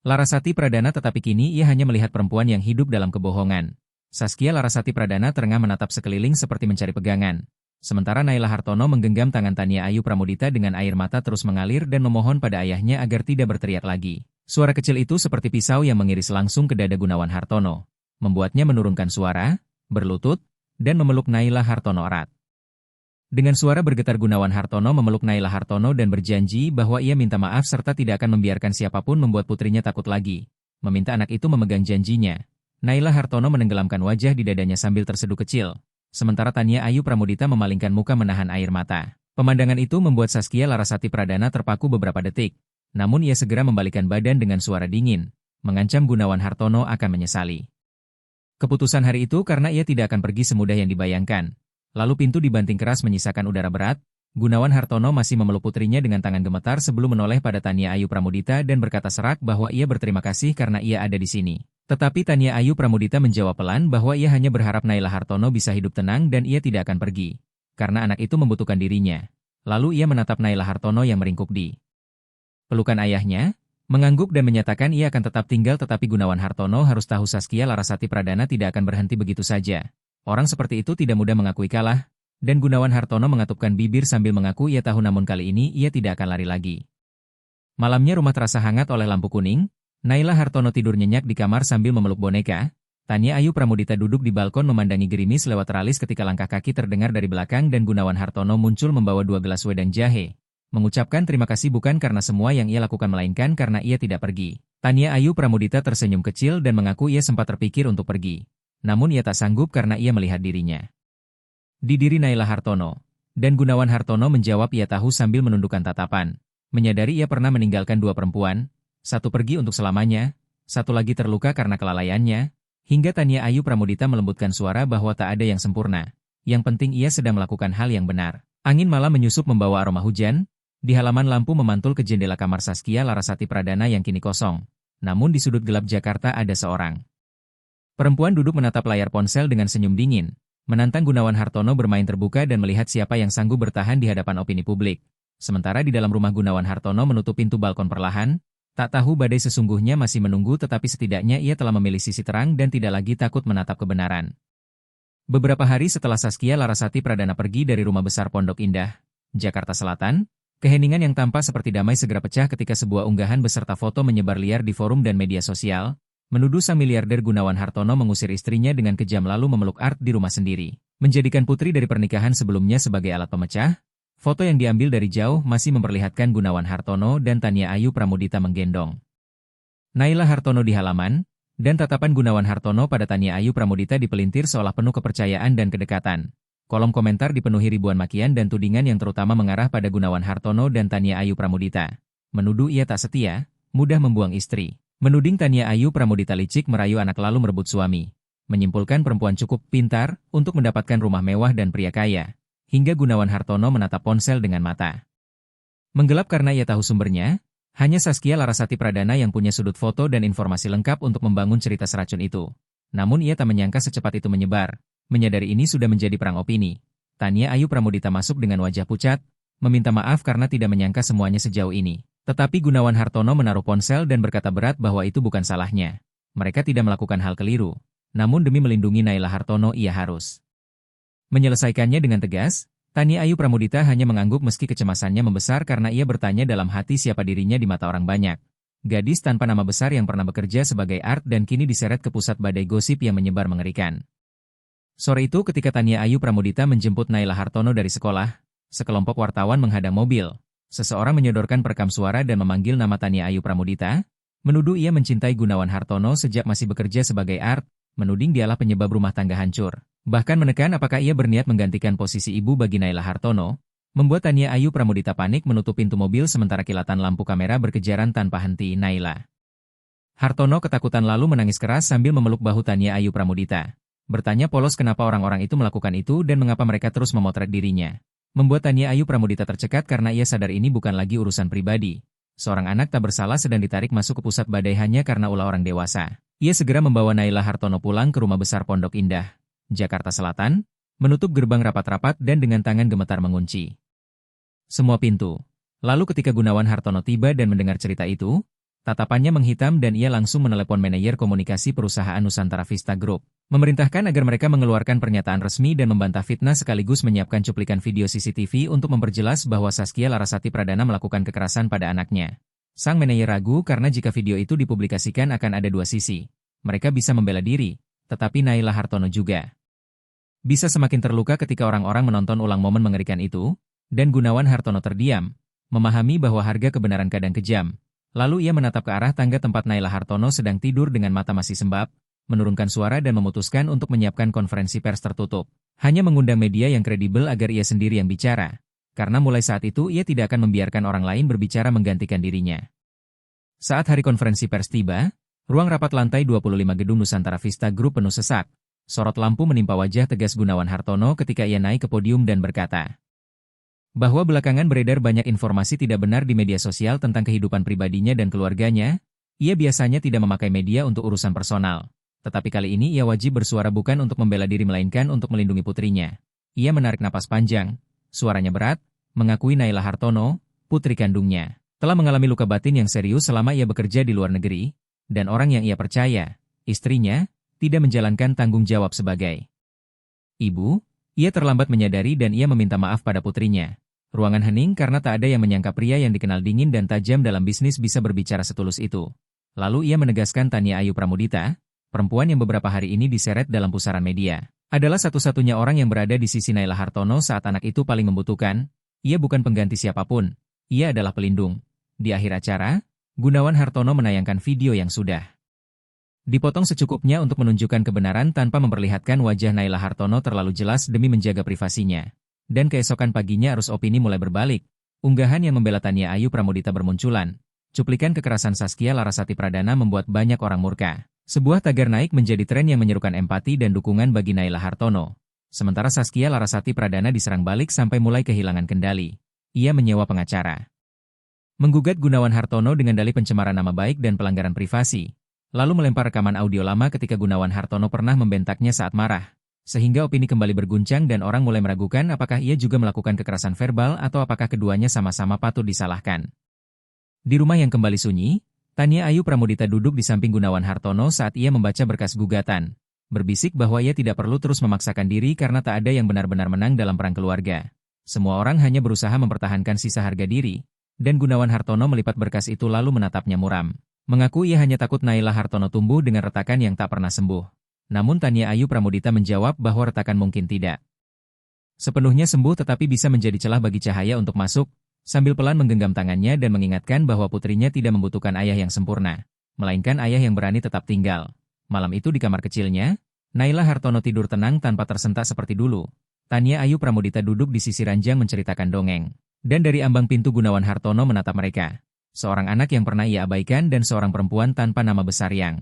Larasati Pradana tetapi kini ia hanya melihat perempuan yang hidup dalam kebohongan. Saskia Larasati Pradana terengah menatap sekeliling seperti mencari pegangan. Sementara Naila Hartono menggenggam tangan Tania Ayu Pramudita dengan air mata terus mengalir dan memohon pada ayahnya agar tidak berteriak lagi. Suara kecil itu seperti pisau yang mengiris langsung ke dada Gunawan Hartono, membuatnya menurunkan suara, berlutut, dan memeluk Naila Hartono erat. Dengan suara bergetar Gunawan Hartono memeluk Naila Hartono dan berjanji bahwa ia minta maaf serta tidak akan membiarkan siapapun membuat putrinya takut lagi. Meminta anak itu memegang janjinya. Naila Hartono menenggelamkan wajah di dadanya sambil terseduh kecil. Sementara Tania Ayu Pramudita memalingkan muka menahan air mata. Pemandangan itu membuat Saskia Larasati Pradana terpaku beberapa detik. Namun ia segera membalikkan badan dengan suara dingin, mengancam Gunawan Hartono akan menyesali keputusan hari itu karena ia tidak akan pergi semudah yang dibayangkan. Lalu pintu dibanting keras menyisakan udara berat. Gunawan Hartono masih memeluk putrinya dengan tangan gemetar sebelum menoleh pada Tania Ayu Pramudita dan berkata serak bahwa ia berterima kasih karena ia ada di sini. Tetapi Tania Ayu Pramudita menjawab pelan bahwa ia hanya berharap Naila Hartono bisa hidup tenang dan ia tidak akan pergi. Karena anak itu membutuhkan dirinya. Lalu ia menatap Naila Hartono yang meringkuk di pelukan ayahnya, mengangguk dan menyatakan ia akan tetap tinggal tetapi Gunawan Hartono harus tahu Saskia Larasati Pradana tidak akan berhenti begitu saja. Orang seperti itu tidak mudah mengakui kalah, dan Gunawan Hartono mengatupkan bibir sambil mengaku ia tahu namun kali ini ia tidak akan lari lagi. Malamnya rumah terasa hangat oleh lampu kuning, Naila Hartono tidur nyenyak di kamar sambil memeluk boneka. Tania Ayu Pramudita duduk di balkon memandangi gerimis lewat teralis ketika langkah kaki terdengar dari belakang dan Gunawan Hartono muncul membawa 2 gelas wedang jahe. Mengucapkan terima kasih bukan karena semua yang ia lakukan melainkan karena ia tidak pergi. Tania Ayu Pramudita tersenyum kecil dan mengaku ia sempat terpikir untuk pergi. Namun ia tak sanggup karena ia melihat dirinya di diri Naila Hartono. Dan Gunawan Hartono menjawab ia tahu sambil menundukkan tatapan. Menyadari ia pernah meninggalkan 2 perempuan, satu pergi untuk selamanya, satu lagi terluka karena kelalaiannya, Hingga Tania Ayu Pramudita melembutkan suara bahwa tak ada yang sempurna. Yang penting ia sedang melakukan hal yang benar. Angin malam menyusup membawa aroma hujan. Di halaman lampu memantul ke jendela kamar Saskia Larasati Pradana yang kini kosong. Namun di sudut gelap Jakarta ada seorang perempuan duduk menatap layar ponsel dengan senyum dingin, menantang Gunawan Hartono bermain terbuka dan melihat siapa yang sanggup bertahan di hadapan opini publik. Sementara di dalam rumah Gunawan Hartono menutup pintu balkon perlahan, tak tahu badai sesungguhnya masih menunggu tetapi setidaknya ia telah memilih sisi terang dan tidak lagi takut menatap kebenaran. Beberapa hari setelah Saskia Larasati Pradana pergi dari rumah besar Pondok Indah, Jakarta Selatan, keheningan yang tampak seperti damai segera pecah ketika sebuah unggahan beserta foto menyebar liar di forum dan media sosial, menuduh sang miliarder Gunawan Hartono mengusir istrinya dengan kejam lalu memeluk Art di rumah sendiri, menjadikan putri dari pernikahan sebelumnya sebagai alat pemecah. Foto yang diambil dari jauh masih memperlihatkan Gunawan Hartono dan Tania Ayu Pramudita menggendong Naila Hartono di halaman, dan tatapan Gunawan Hartono pada Tania Ayu Pramudita dipelintir seolah penuh kepercayaan dan kedekatan. Kolom komentar dipenuhi ribuan makian dan tudingan yang terutama mengarah pada Gunawan Hartono dan Tania Ayu Pramudita. Menuduh ia tak setia, mudah membuang istri. Menuding Tania Ayu Pramudita licik merayu anak lalu merebut suami. Menyimpulkan perempuan cukup pintar untuk mendapatkan rumah mewah dan pria kaya. Hingga Gunawan Hartono menatap ponsel dengan mata menggelap karena ia tahu sumbernya. Hanya Saskia Larasati Pradana yang punya sudut foto dan informasi lengkap untuk membangun cerita seracun itu. Namun ia tak menyangka secepat itu menyebar. Menyadari ini sudah menjadi perang opini. Tania Ayu Pramudita masuk dengan wajah pucat, meminta maaf karena tidak menyangka semuanya sejauh ini. Tetapi Gunawan Hartono menaruh ponsel dan berkata berat bahwa itu bukan salahnya. Mereka tidak melakukan hal keliru. Namun demi melindungi Naila Hartono ia harus menyelesaikannya dengan tegas. Tania Ayu Pramudita hanya mengangguk meski kecemasannya membesar karena ia bertanya dalam hati siapa dirinya di mata orang banyak. Gadis tanpa nama besar yang pernah bekerja sebagai Art dan kini diseret ke pusat badai gosip yang menyebar mengerikan. Sore itu ketika Tania Ayu Pramudita menjemput Naila Hartono dari sekolah, sekelompok wartawan menghadang mobil. Seseorang menyodorkan perekam suara dan memanggil nama Tania Ayu Pramudita, menuduh ia mencintai Gunawan Hartono sejak masih bekerja sebagai Art, menuding dialah penyebab rumah tangga hancur. Bahkan menekan apakah ia berniat menggantikan posisi ibu bagi Naila Hartono, membuat Tania Ayu Pramudita panik menutup pintu mobil sementara kilatan lampu kamera berkejaran tanpa henti. Naila Hartono ketakutan lalu menangis keras sambil memeluk bahu Tania Ayu Pramudita. Bertanya polos kenapa orang-orang itu melakukan itu dan mengapa mereka terus memotret dirinya. Membuat Tania Ayu Pramudita tercekat karena ia sadar ini bukan lagi urusan pribadi. Seorang anak tak bersalah sedang ditarik masuk ke pusat badai hanya karena ulah orang dewasa. Ia segera membawa Naila Hartono pulang ke rumah besar Pondok Indah, Jakarta Selatan, menutup gerbang rapat-rapat dan dengan tangan gemetar mengunci semua pintu. Lalu ketika Gunawan Hartono tiba dan mendengar cerita itu, tatapannya menghitam dan ia langsung menelepon manajer komunikasi perusahaan Nusantara Vista Group, memerintahkan agar mereka mengeluarkan pernyataan resmi dan membantah fitnah sekaligus menyiapkan cuplikan video CCTV untuk memperjelas bahwa Saskia Larasati Pradana melakukan kekerasan pada anaknya. Sang manajer ragu karena jika video itu dipublikasikan akan ada dua sisi. Mereka bisa membela diri, tetapi Naila Hartono juga bisa semakin terluka ketika orang-orang menonton ulang momen mengerikan itu, dan Gunawan Hartono terdiam, memahami bahwa harga kebenaran kadang kejam. Lalu ia menatap ke arah tangga tempat Naila Hartono sedang tidur dengan mata masih sembab, menurunkan suara dan memutuskan untuk menyiapkan konferensi pers tertutup. Hanya mengundang media yang kredibel agar ia sendiri yang bicara. Karena mulai saat itu ia tidak akan membiarkan orang lain berbicara menggantikan dirinya. Saat hari konferensi pers tiba, ruang rapat lantai 25 gedung Nusantara Vista Group penuh sesak. Sorot lampu menimpa wajah tegas Gunawan Hartono ketika ia naik ke podium dan berkata bahwa belakangan beredar banyak informasi tidak benar di media sosial tentang kehidupan pribadinya dan keluarganya. Ia biasanya tidak memakai media untuk urusan personal. Tetapi kali ini ia wajib bersuara bukan untuk membela diri melainkan untuk melindungi putrinya. Ia menarik napas panjang. Suaranya berat, mengakui Naila Hartono, putri kandungnya, telah mengalami luka batin yang serius selama ia bekerja di luar negeri, dan orang yang ia percaya, istrinya, tidak menjalankan tanggung jawab sebagai ibu. Ia terlambat menyadari dan ia meminta maaf pada putrinya. Ruangan hening karena tak ada yang menyangka pria yang dikenal dingin dan tajam dalam bisnis bisa berbicara setulus itu. Lalu ia menegaskan Tania Ayu Pramudita, perempuan yang beberapa hari ini diseret dalam pusaran media, adalah satu-satunya orang yang berada di sisi Naila Hartono saat anak itu paling membutuhkan. Ia bukan pengganti siapapun, ia adalah pelindung. Di akhir acara, Gunawan Hartono menayangkan video yang sudah dipotong secukupnya untuk menunjukkan kebenaran tanpa memperlihatkan wajah Naila Hartono terlalu jelas demi menjaga privasinya. Dan keesokan paginya arus opini mulai berbalik. Unggahan yang membela Tania Ayu Pramudita bermunculan. Cuplikan kekerasan Saskia Larasati Pradana membuat banyak orang murka. Sebuah tagar naik menjadi tren yang menyerukan empati dan dukungan bagi Naila Hartono. Sementara Saskia Larasati Pradana diserang balik sampai mulai kehilangan kendali. Ia menyewa pengacara, menggugat Gunawan Hartono dengan dalih pencemaran nama baik dan pelanggaran privasi, lalu melempar rekaman audio lama ketika Gunawan Hartono pernah membentaknya saat marah, sehingga opini kembali berguncang dan orang mulai meragukan apakah ia juga melakukan kekerasan verbal atau apakah keduanya sama-sama patut disalahkan. Di rumah yang kembali sunyi, Tania Ayu Pramudita duduk di samping Gunawan Hartono saat ia membaca berkas gugatan, berbisik bahwa ia tidak perlu terus memaksakan diri karena tak ada yang benar-benar menang dalam perang keluarga. Semua orang hanya berusaha mempertahankan sisa harga diri, dan Gunawan Hartono melipat berkas itu lalu menatapnya muram. Mengaku ia hanya takut Naila Hartono tumbuh dengan retakan yang tak pernah sembuh. Namun Tania Ayu Pramudita menjawab bahwa retakan mungkin tidak sepenuhnya sembuh tetapi bisa menjadi celah bagi cahaya untuk masuk, sambil pelan menggenggam tangannya dan mengingatkan bahwa putrinya tidak membutuhkan ayah yang sempurna, melainkan ayah yang berani tetap tinggal. Malam itu di kamar kecilnya, Naila Hartono tidur tenang tanpa tersentak seperti dulu. Tania Ayu Pramudita duduk di sisi ranjang menceritakan dongeng. Dan dari ambang pintu Gunawan Hartono menatap mereka. Seorang anak yang pernah ia abaikan dan seorang perempuan tanpa nama besar yang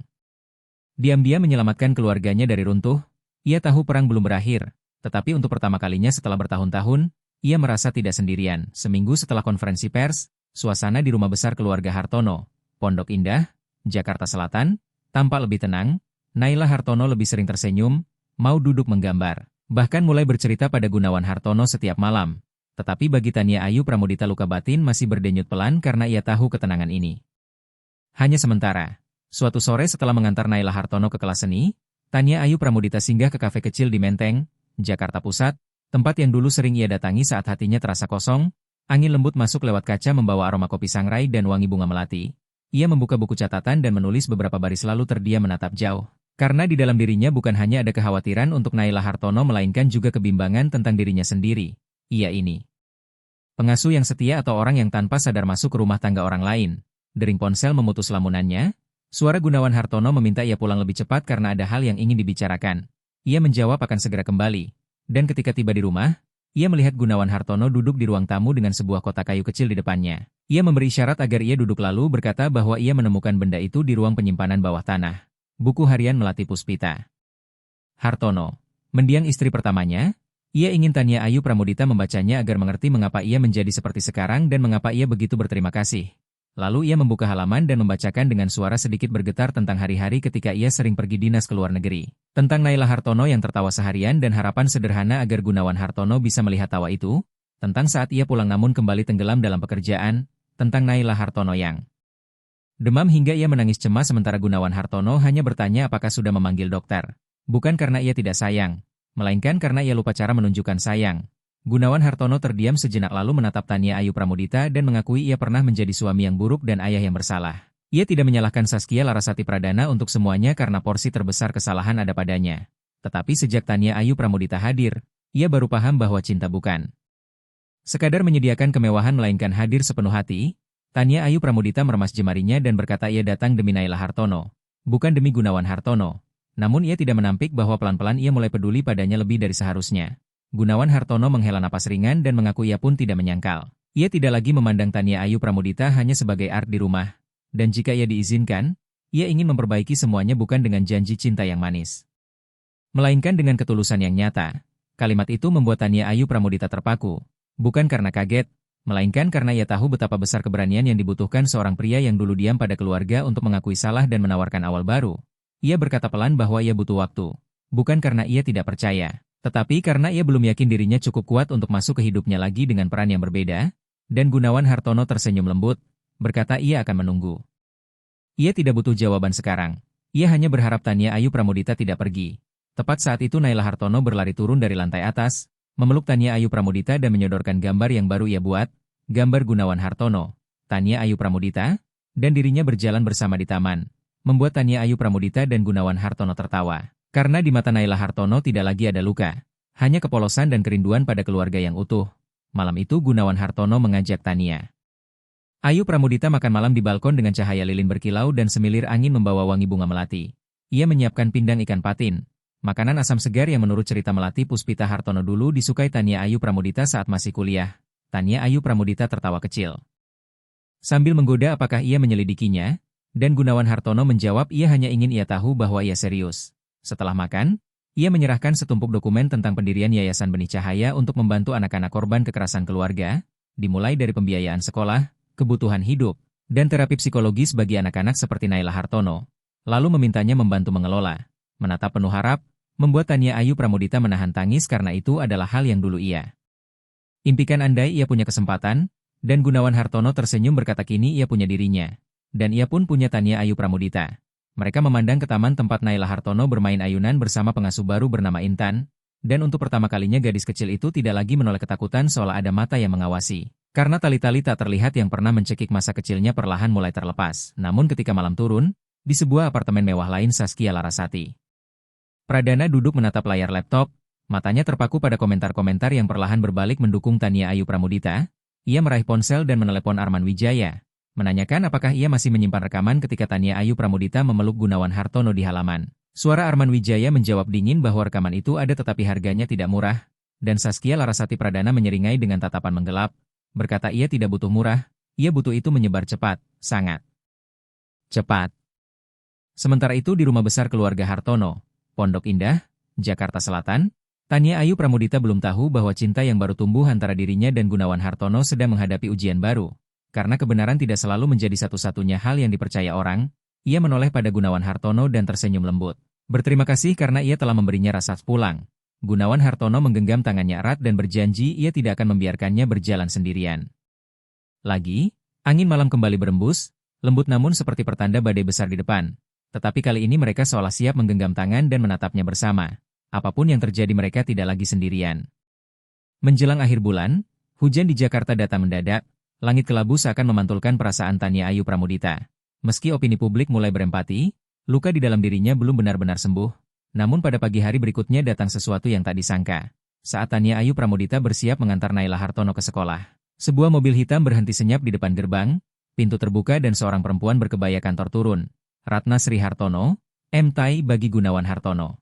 diam-diam menyelamatkan keluarganya dari runtuh. Ia tahu perang belum berakhir, tetapi untuk pertama kalinya setelah bertahun-tahun, ia merasa tidak sendirian. Seminggu setelah konferensi pers, suasana di rumah besar keluarga Hartono, Pondok Indah, Jakarta Selatan, tampak lebih tenang. Naila Hartono lebih sering tersenyum, mau duduk menggambar, bahkan mulai bercerita pada Gunawan Hartono setiap malam. Tetapi bagi Tania Ayu Pramudita luka batin masih berdenyut pelan karena ia tahu ketenangan ini hanya sementara. Suatu sore setelah mengantar Naila Hartono ke kelas seni, Tania Ayu Pramudita singgah ke kafe kecil di Menteng, Jakarta Pusat, tempat yang dulu sering ia datangi saat hatinya terasa kosong. Angin lembut masuk lewat kaca membawa aroma kopi sangrai dan wangi bunga melati. Ia membuka buku catatan dan menulis beberapa baris lalu terdiam menatap jauh. Karena di dalam dirinya bukan hanya ada kekhawatiran untuk Naila Hartono melainkan juga kebimbangan tentang dirinya sendiri. Ia ini pengasuh yang setia atau orang yang tanpa sadar masuk ke rumah tangga orang lain. Dering ponsel memutus lamunannya. Suara Gunawan Hartono meminta ia pulang lebih cepat karena ada hal yang ingin dibicarakan. Ia menjawab akan segera kembali. Dan ketika tiba di rumah, ia melihat Gunawan Hartono duduk di ruang tamu dengan sebuah kotak kayu kecil di depannya. Ia memberi isyarat agar ia duduk lalu berkata bahwa ia menemukan benda itu di ruang penyimpanan bawah tanah. Buku harian Melati Puspita. Hartono, mendiang istri pertamanya, ia ingin Tania Ayu Pramudita membacanya agar mengerti mengapa ia menjadi seperti sekarang dan mengapa ia begitu berterima kasih. Lalu ia membuka halaman dan membacakan dengan suara sedikit bergetar tentang hari-hari ketika ia sering pergi dinas ke luar negeri. Tentang Naila Hartono yang tertawa seharian dan harapan sederhana agar Gunawan Hartono bisa melihat tawa itu. Tentang saat ia pulang namun kembali tenggelam dalam pekerjaan. Tentang Naila Hartono yang demam hingga ia menangis cemas sementara Gunawan Hartono hanya bertanya apakah sudah memanggil dokter. Bukan karena ia tidak sayang, melainkan karena ia lupa cara menunjukkan sayang. Gunawan Hartono terdiam sejenak lalu menatap Tania Ayu Pramudita dan mengakui ia pernah menjadi suami yang buruk dan ayah yang bersalah. Ia tidak menyalahkan Saskia Larasati Pradana untuk semuanya karena porsi terbesar kesalahan ada padanya. Tetapi sejak Tania Ayu Pramudita hadir, ia baru paham bahwa cinta bukan sekadar menyediakan kemewahan melainkan hadir sepenuh hati. Tania Ayu Pramudita meremas jemarinya dan berkata ia datang demi Naila Hartono, bukan demi Gunawan Hartono. Namun ia tidak menampik bahwa pelan-pelan ia mulai peduli padanya lebih dari seharusnya. Gunawan Hartono menghela napas ringan dan mengaku ia pun tidak menyangkal. Ia tidak lagi memandang Tania Ayu Pramudita hanya sebagai art di rumah. Dan jika ia diizinkan, ia ingin memperbaiki semuanya bukan dengan janji cinta yang manis, melainkan dengan ketulusan yang nyata. Kalimat itu membuat Tania Ayu Pramudita terpaku. Bukan karena kaget, melainkan karena ia tahu betapa besar keberanian yang dibutuhkan seorang pria yang dulu diam pada keluarga untuk mengakui salah dan menawarkan awal baru. Ia berkata pelan bahwa ia butuh waktu. Bukan karena ia tidak percaya, tetapi karena ia belum yakin dirinya cukup kuat untuk masuk ke hidupnya lagi dengan peran yang berbeda. Dan Gunawan Hartono tersenyum lembut, berkata ia akan menunggu. Ia tidak butuh jawaban sekarang. Ia hanya berharap Tania Ayu Pramudita tidak pergi. Tepat saat itu Naila Hartono berlari turun dari lantai atas, memeluk Tania Ayu Pramudita dan menyodorkan gambar yang baru ia buat, gambar Gunawan Hartono, Tania Ayu Pramudita, dan dirinya berjalan bersama di taman. Membuat Tania Ayu Pramudita dan Gunawan Hartono tertawa. Karena di mata Naila Hartono tidak lagi ada luka, hanya kepolosan dan kerinduan pada keluarga yang utuh. Malam itu Gunawan Hartono mengajak Tania Ayu Pramudita makan malam di balkon dengan cahaya lilin berkilau dan semilir angin membawa wangi bunga melati. Ia menyiapkan pindang ikan patin, makanan asam segar yang menurut cerita Melati Puspita Hartono dulu disukai Tania Ayu Pramudita saat masih kuliah. Tania Ayu Pramudita tertawa kecil sambil menggoda apakah ia menyelidikinya. Dan Gunawan Hartono menjawab ia hanya ingin ia tahu bahwa ia serius. Setelah makan, ia menyerahkan setumpuk dokumen tentang pendirian Yayasan Benih Cahaya untuk membantu anak-anak korban kekerasan keluarga, dimulai dari pembiayaan sekolah, kebutuhan hidup, dan terapi psikologis bagi anak-anak seperti Naila Hartono. Lalu memintanya membantu mengelola. Menatap penuh harap, membuat Tania Ayu Pramudita menahan tangis karena itu adalah hal yang dulu ia impikan andai ia punya kesempatan, dan Gunawan Hartono tersenyum berkata kini ia punya dirinya. Dan ia pun punya Tania Ayu Pramudita. Mereka memandang ke taman tempat Naila Hartono bermain ayunan bersama pengasuh baru bernama Intan, dan untuk pertama kalinya gadis kecil itu tidak lagi menoleh ketakutan seolah ada mata yang mengawasi. Karena tali-tali tak terlihat yang pernah mencekik masa kecilnya perlahan mulai terlepas. Namun ketika malam turun, di sebuah apartemen mewah lain Saskia Larasati. Pradana duduk menatap layar laptop, matanya terpaku pada komentar-komentar yang perlahan berbalik mendukung Tania Ayu Pramudita. Ia meraih ponsel dan menelepon Arman Wijaya, menanyakan apakah ia masih menyimpan rekaman ketika Tania Ayu Pramudita memeluk Gunawan Hartono di halaman. Suara Arman Wijaya menjawab dingin bahwa rekaman itu ada tetapi harganya tidak murah, dan Saskia Larasati Pradana menyeringai dengan tatapan menggelap, berkata ia tidak butuh murah, ia butuh itu menyebar cepat, sangat cepat. Sementara itu di rumah besar keluarga Hartono, Pondok Indah, Jakarta Selatan, Tania Ayu Pramudita belum tahu bahwa cinta yang baru tumbuh antara dirinya dan Gunawan Hartono sedang menghadapi ujian baru. Karena kebenaran tidak selalu menjadi satu-satunya hal yang dipercaya orang, ia menoleh pada Gunawan Hartono dan tersenyum lembut. Berterima kasih karena ia telah memberinya rasa pulang. Gunawan Hartono menggenggam tangannya erat dan berjanji ia tidak akan membiarkannya berjalan sendirian. Lagi, angin malam kembali berembus, lembut namun seperti pertanda badai besar di depan. Tetapi kali ini mereka seolah siap menggenggam tangan dan menatapnya bersama. Apapun yang terjadi mereka tidak lagi sendirian. Menjelang akhir bulan, hujan di Jakarta datang mendadak, langit kelabu seakan memantulkan perasaan Tania Ayu Pramudita. Meski opini publik mulai berempati, luka di dalam dirinya belum benar-benar sembuh. Namun pada pagi hari berikutnya datang sesuatu yang tak disangka. Saat Tania Ayu Pramudita bersiap mengantar Naila Hartono ke sekolah, sebuah mobil hitam berhenti senyap di depan gerbang, pintu terbuka dan seorang perempuan berkebaya kantor turun. Ratna Sri Hartono, M.Tai bagi Gunawan Hartono.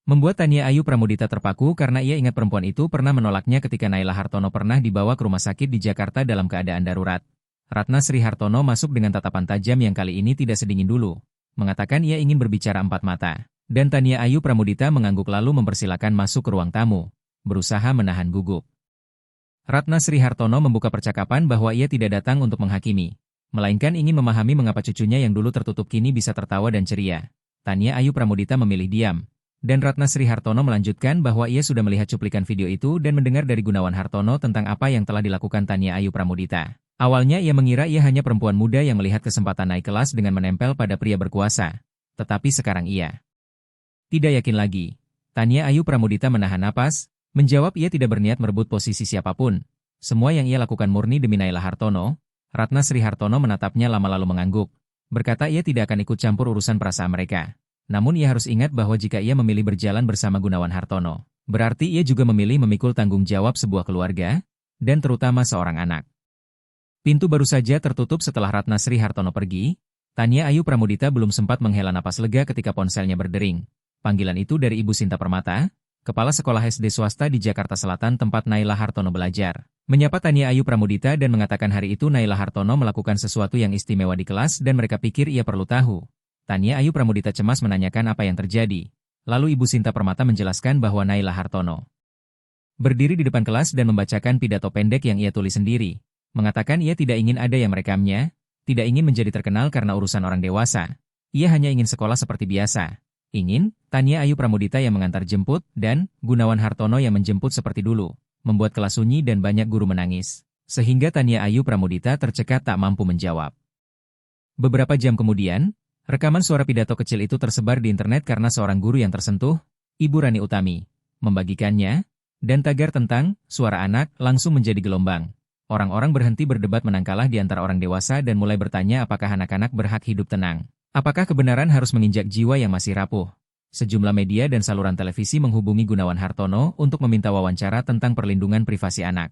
Membuat Tania Ayu Pramudita terpaku karena ia ingat perempuan itu pernah menolaknya ketika Naila Hartono pernah dibawa ke rumah sakit di Jakarta dalam keadaan darurat. Ratna Sri Hartono masuk dengan tatapan tajam yang kali ini tidak sedingin dulu. Mengatakan ia ingin berbicara empat mata. Dan Tania Ayu Pramudita mengangguk lalu mempersilakan masuk ke ruang tamu. Berusaha menahan gugup. Ratna Sri Hartono membuka percakapan bahwa ia tidak datang untuk menghakimi. Melainkan ingin memahami mengapa cucunya yang dulu tertutup kini bisa tertawa dan ceria. Tania Ayu Pramudita memilih diam. Dan Ratna Sri Hartono melanjutkan bahwa ia sudah melihat cuplikan video itu dan mendengar dari Gunawan Hartono tentang apa yang telah dilakukan Tania Ayu Pramudita. Awalnya ia mengira ia hanya perempuan muda yang melihat kesempatan naik kelas dengan menempel pada pria berkuasa. Tetapi sekarang ia tidak yakin lagi. Tania Ayu Pramudita menahan napas, menjawab ia tidak berniat merebut posisi siapapun. Semua yang ia lakukan murni demi Naila Hartono. Ratna Sri Hartono menatapnya lama lalu mengangguk. Berkata ia tidak akan ikut campur urusan perasaan mereka. Namun ia harus ingat bahwa jika ia memilih berjalan bersama Gunawan Hartono, berarti ia juga memilih memikul tanggung jawab sebuah keluarga, dan terutama seorang anak. Pintu baru saja tertutup setelah Ratna Sri Hartono pergi. Tania Ayu Pramudita belum sempat menghela napas lega ketika ponselnya berdering. Panggilan itu dari Ibu Sinta Permata, Kepala Sekolah SD Swasta di Jakarta Selatan tempat Naila Hartono belajar. Menyapa Tania Ayu Pramudita dan mengatakan hari itu Naila Hartono melakukan sesuatu yang istimewa di kelas dan mereka pikir ia perlu tahu. Tania Ayu Pramudita cemas menanyakan apa yang terjadi. Lalu Ibu Sinta Permata menjelaskan bahwa Naila Hartono berdiri di depan kelas dan membacakan pidato pendek yang ia tulis sendiri. Mengatakan ia tidak ingin ada yang merekamnya, tidak ingin menjadi terkenal karena urusan orang dewasa. Ia hanya ingin sekolah seperti biasa. Ingin, Tania Ayu Pramudita yang mengantar jemput, dan Gunawan Hartono yang menjemput seperti dulu. Membuat kelas sunyi dan banyak guru menangis. Sehingga Tania Ayu Pramudita tercekat tak mampu menjawab. Beberapa jam kemudian, rekaman suara pidato kecil itu tersebar di internet karena seorang guru yang tersentuh, Ibu Rani Utami, membagikannya, dan tagar tentang suara anak langsung menjadi gelombang. Orang-orang berhenti berdebat menang kalah di antara orang dewasa dan mulai bertanya apakah anak-anak berhak hidup tenang. Apakah kebenaran harus menginjak jiwa yang masih rapuh? Sejumlah media dan saluran televisi menghubungi Gunawan Hartono untuk meminta wawancara tentang perlindungan privasi anak.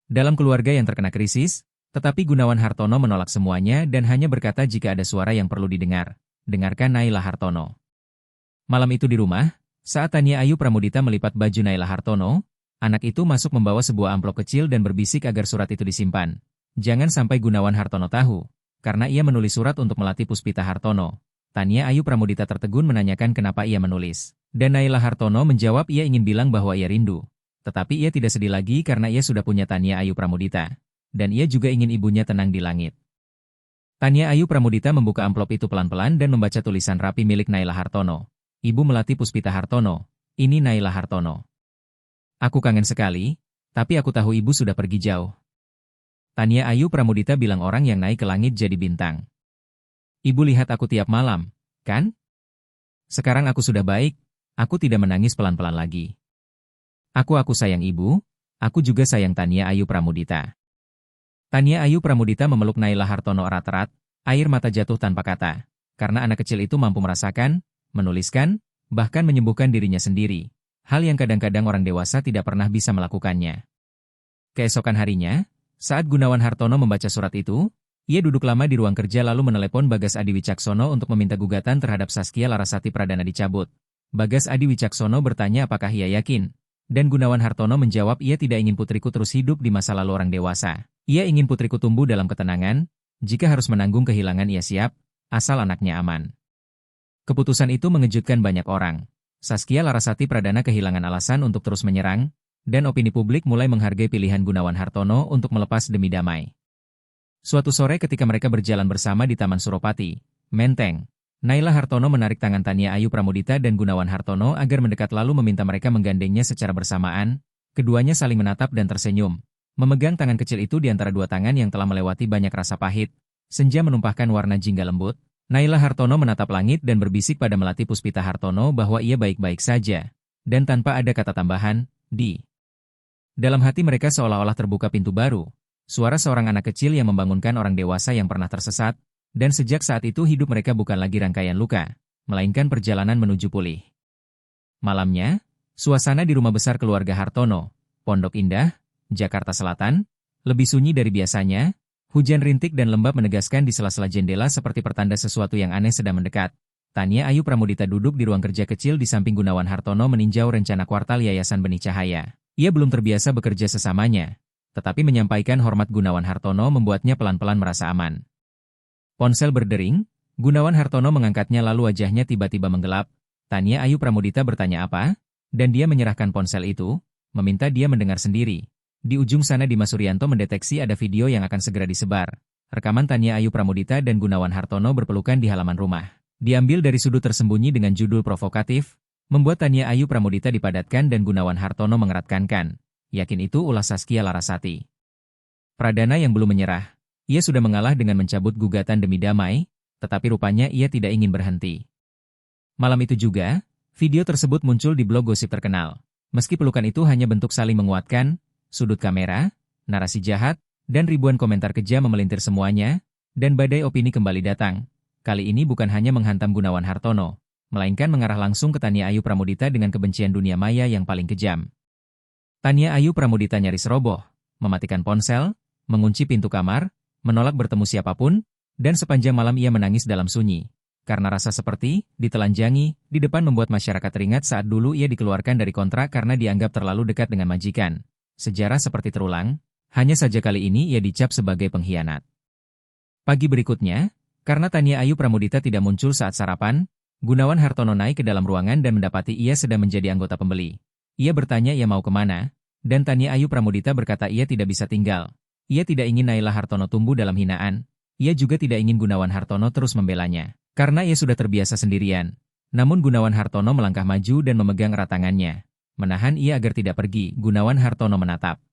Dalam keluarga yang terkena krisis, tetapi Gunawan Hartono menolak semuanya dan hanya berkata jika ada suara yang perlu didengar. Dengarkan Naila Hartono. Malam itu di rumah, saat Tania Ayu Pramudita melipat baju Naila Hartono, anak itu masuk membawa sebuah amplop kecil dan berbisik agar surat itu disimpan. Jangan sampai Gunawan Hartono tahu. karena ia menulis surat untuk melatih Puspita Hartono. Tania Ayu Pramudita tertegun menanyakan kenapa ia menulis. Dan Naila Hartono menjawab ia ingin bilang bahwa ia rindu. Tetapi ia tidak sedih lagi karena ia sudah punya Tania Ayu Pramudita. Dan ia juga ingin ibunya tenang di langit. Tania Ayu Pramudita membuka amplop itu pelan-pelan dan membaca tulisan rapi milik Naila Hartono. Ibu Melati Puspita Hartono, ini Naila Hartono. Aku kangen sekali, tapi aku tahu ibu sudah pergi jauh. Tania Ayu Pramudita bilang orang yang naik ke langit jadi bintang. Ibu lihat aku tiap malam, kan? Sekarang aku sudah baik, aku tidak menangis pelan-pelan lagi. Aku sayang ibu, aku juga sayang Tania Ayu Pramudita. Tania Ayu Pramudita memeluk Naila Hartono erat-erat, air mata jatuh tanpa kata. Karena anak kecil itu mampu merasakan, menuliskan, bahkan menyembuhkan dirinya sendiri. Hal yang kadang-kadang orang dewasa tidak pernah bisa melakukannya. Keesokan harinya, saat Gunawan Hartono membaca surat itu, ia duduk lama di ruang kerja lalu menelepon Bagas Adi Wicaksono untuk meminta gugatan terhadap Saskia Larasati Pradana dicabut. Bagas Adi Wicaksono bertanya apakah ia yakin. Dan Gunawan Hartono menjawab ia tidak ingin putriku terus hidup di masa lalu orang dewasa. Ia ingin putriku tumbuh dalam ketenangan, jika harus menanggung kehilangan ia siap, asal anaknya aman. Keputusan itu mengejutkan banyak orang. Saskia Larasati Pradana kehilangan alasan untuk terus menyerang, dan opini publik mulai menghargai pilihan Gunawan Hartono untuk melepas demi damai. Suatu sore ketika mereka berjalan bersama di Taman Suropati, Menteng, Naila Hartono menarik tangan Tania Ayu Pramudita dan Gunawan Hartono agar mendekat lalu meminta mereka menggandengnya secara bersamaan. Keduanya saling menatap dan tersenyum. Memegang tangan kecil itu di antara dua tangan yang telah melewati banyak rasa pahit. Senja menumpahkan warna jingga lembut. Naila Hartono menatap langit dan berbisik pada Melati Puspita Hartono bahwa ia baik-baik saja. Dan tanpa ada kata tambahan, di dalam hati mereka seolah-olah terbuka pintu baru. Suara seorang anak kecil yang membangunkan orang dewasa yang pernah tersesat. Dan sejak saat itu hidup mereka bukan lagi rangkaian luka, melainkan perjalanan menuju pulih. Malamnya, suasana di rumah besar keluarga Hartono, Pondok Indah, Jakarta Selatan, lebih sunyi dari biasanya. Hujan rintik dan lembab menegaskan di sela-sela jendela seperti pertanda sesuatu yang aneh sedang mendekat. Tania Ayu Pramudita duduk di ruang kerja kecil di samping Gunawan Hartono meninjau rencana kuartal Yayasan Benih Cahaya. Ia belum terbiasa bekerja sesamanya, tetapi menyampaikan hormat Gunawan Hartono membuatnya pelan-pelan merasa aman. Ponsel berdering, Gunawan Hartono mengangkatnya lalu wajahnya tiba-tiba menggelap. Tania Ayu Pramudita bertanya apa, dan dia menyerahkan ponsel itu, meminta dia mendengar sendiri. Di ujung sana Dimas Suryanto mendeteksi ada video yang akan segera disebar. Rekaman Tania Ayu Pramudita dan Gunawan Hartono berpelukan di halaman rumah. Diambil dari sudut tersembunyi dengan judul provokatif, membuat Tania Ayu Pramudita dipadatkan dan Gunawan Hartono mengeratkankan. Yakin itu ulah Saskia Larasati Pradana yang belum menyerah. Ia sudah mengalah dengan mencabut gugatan demi damai, tetapi rupanya ia tidak ingin berhenti. Malam itu juga, video tersebut muncul di blog gosip terkenal. Meski pelukan itu hanya bentuk saling menguatkan, sudut kamera, narasi jahat, dan ribuan komentar kejam memelintir semuanya, dan badai opini kembali datang. Kali ini bukan hanya menghantam Gunawan Hartono, melainkan mengarah langsung ke Tania Ayu Pramudita dengan kebencian dunia maya yang paling kejam. Tania Ayu Pramudita nyaris roboh, mematikan ponsel, mengunci pintu kamar, menolak bertemu siapapun, dan sepanjang malam ia menangis dalam sunyi. Karena rasa seperti ditelanjangi, di depan membuat masyarakat teringat saat dulu ia dikeluarkan dari kontrak karena dianggap terlalu dekat dengan majikan. Sejarah seperti terulang, hanya saja kali ini ia dicap sebagai pengkhianat. Pagi berikutnya, karena Tania Ayu Pramudita tidak muncul saat sarapan, Gunawan Hartono naik ke dalam ruangan dan mendapati ia sedang menjadi anggota pembeli. Ia bertanya ia mau kemana, dan Tania Ayu Pramudita berkata ia tidak bisa tinggal. Ia tidak ingin Naila Hartono tumbuh dalam hinaan. Ia juga tidak ingin Gunawan Hartono terus membelanya, karena ia sudah terbiasa sendirian. Namun Gunawan Hartono melangkah maju dan memegang erat tangannya. Menahan ia agar tidak pergi, Gunawan Hartono menatap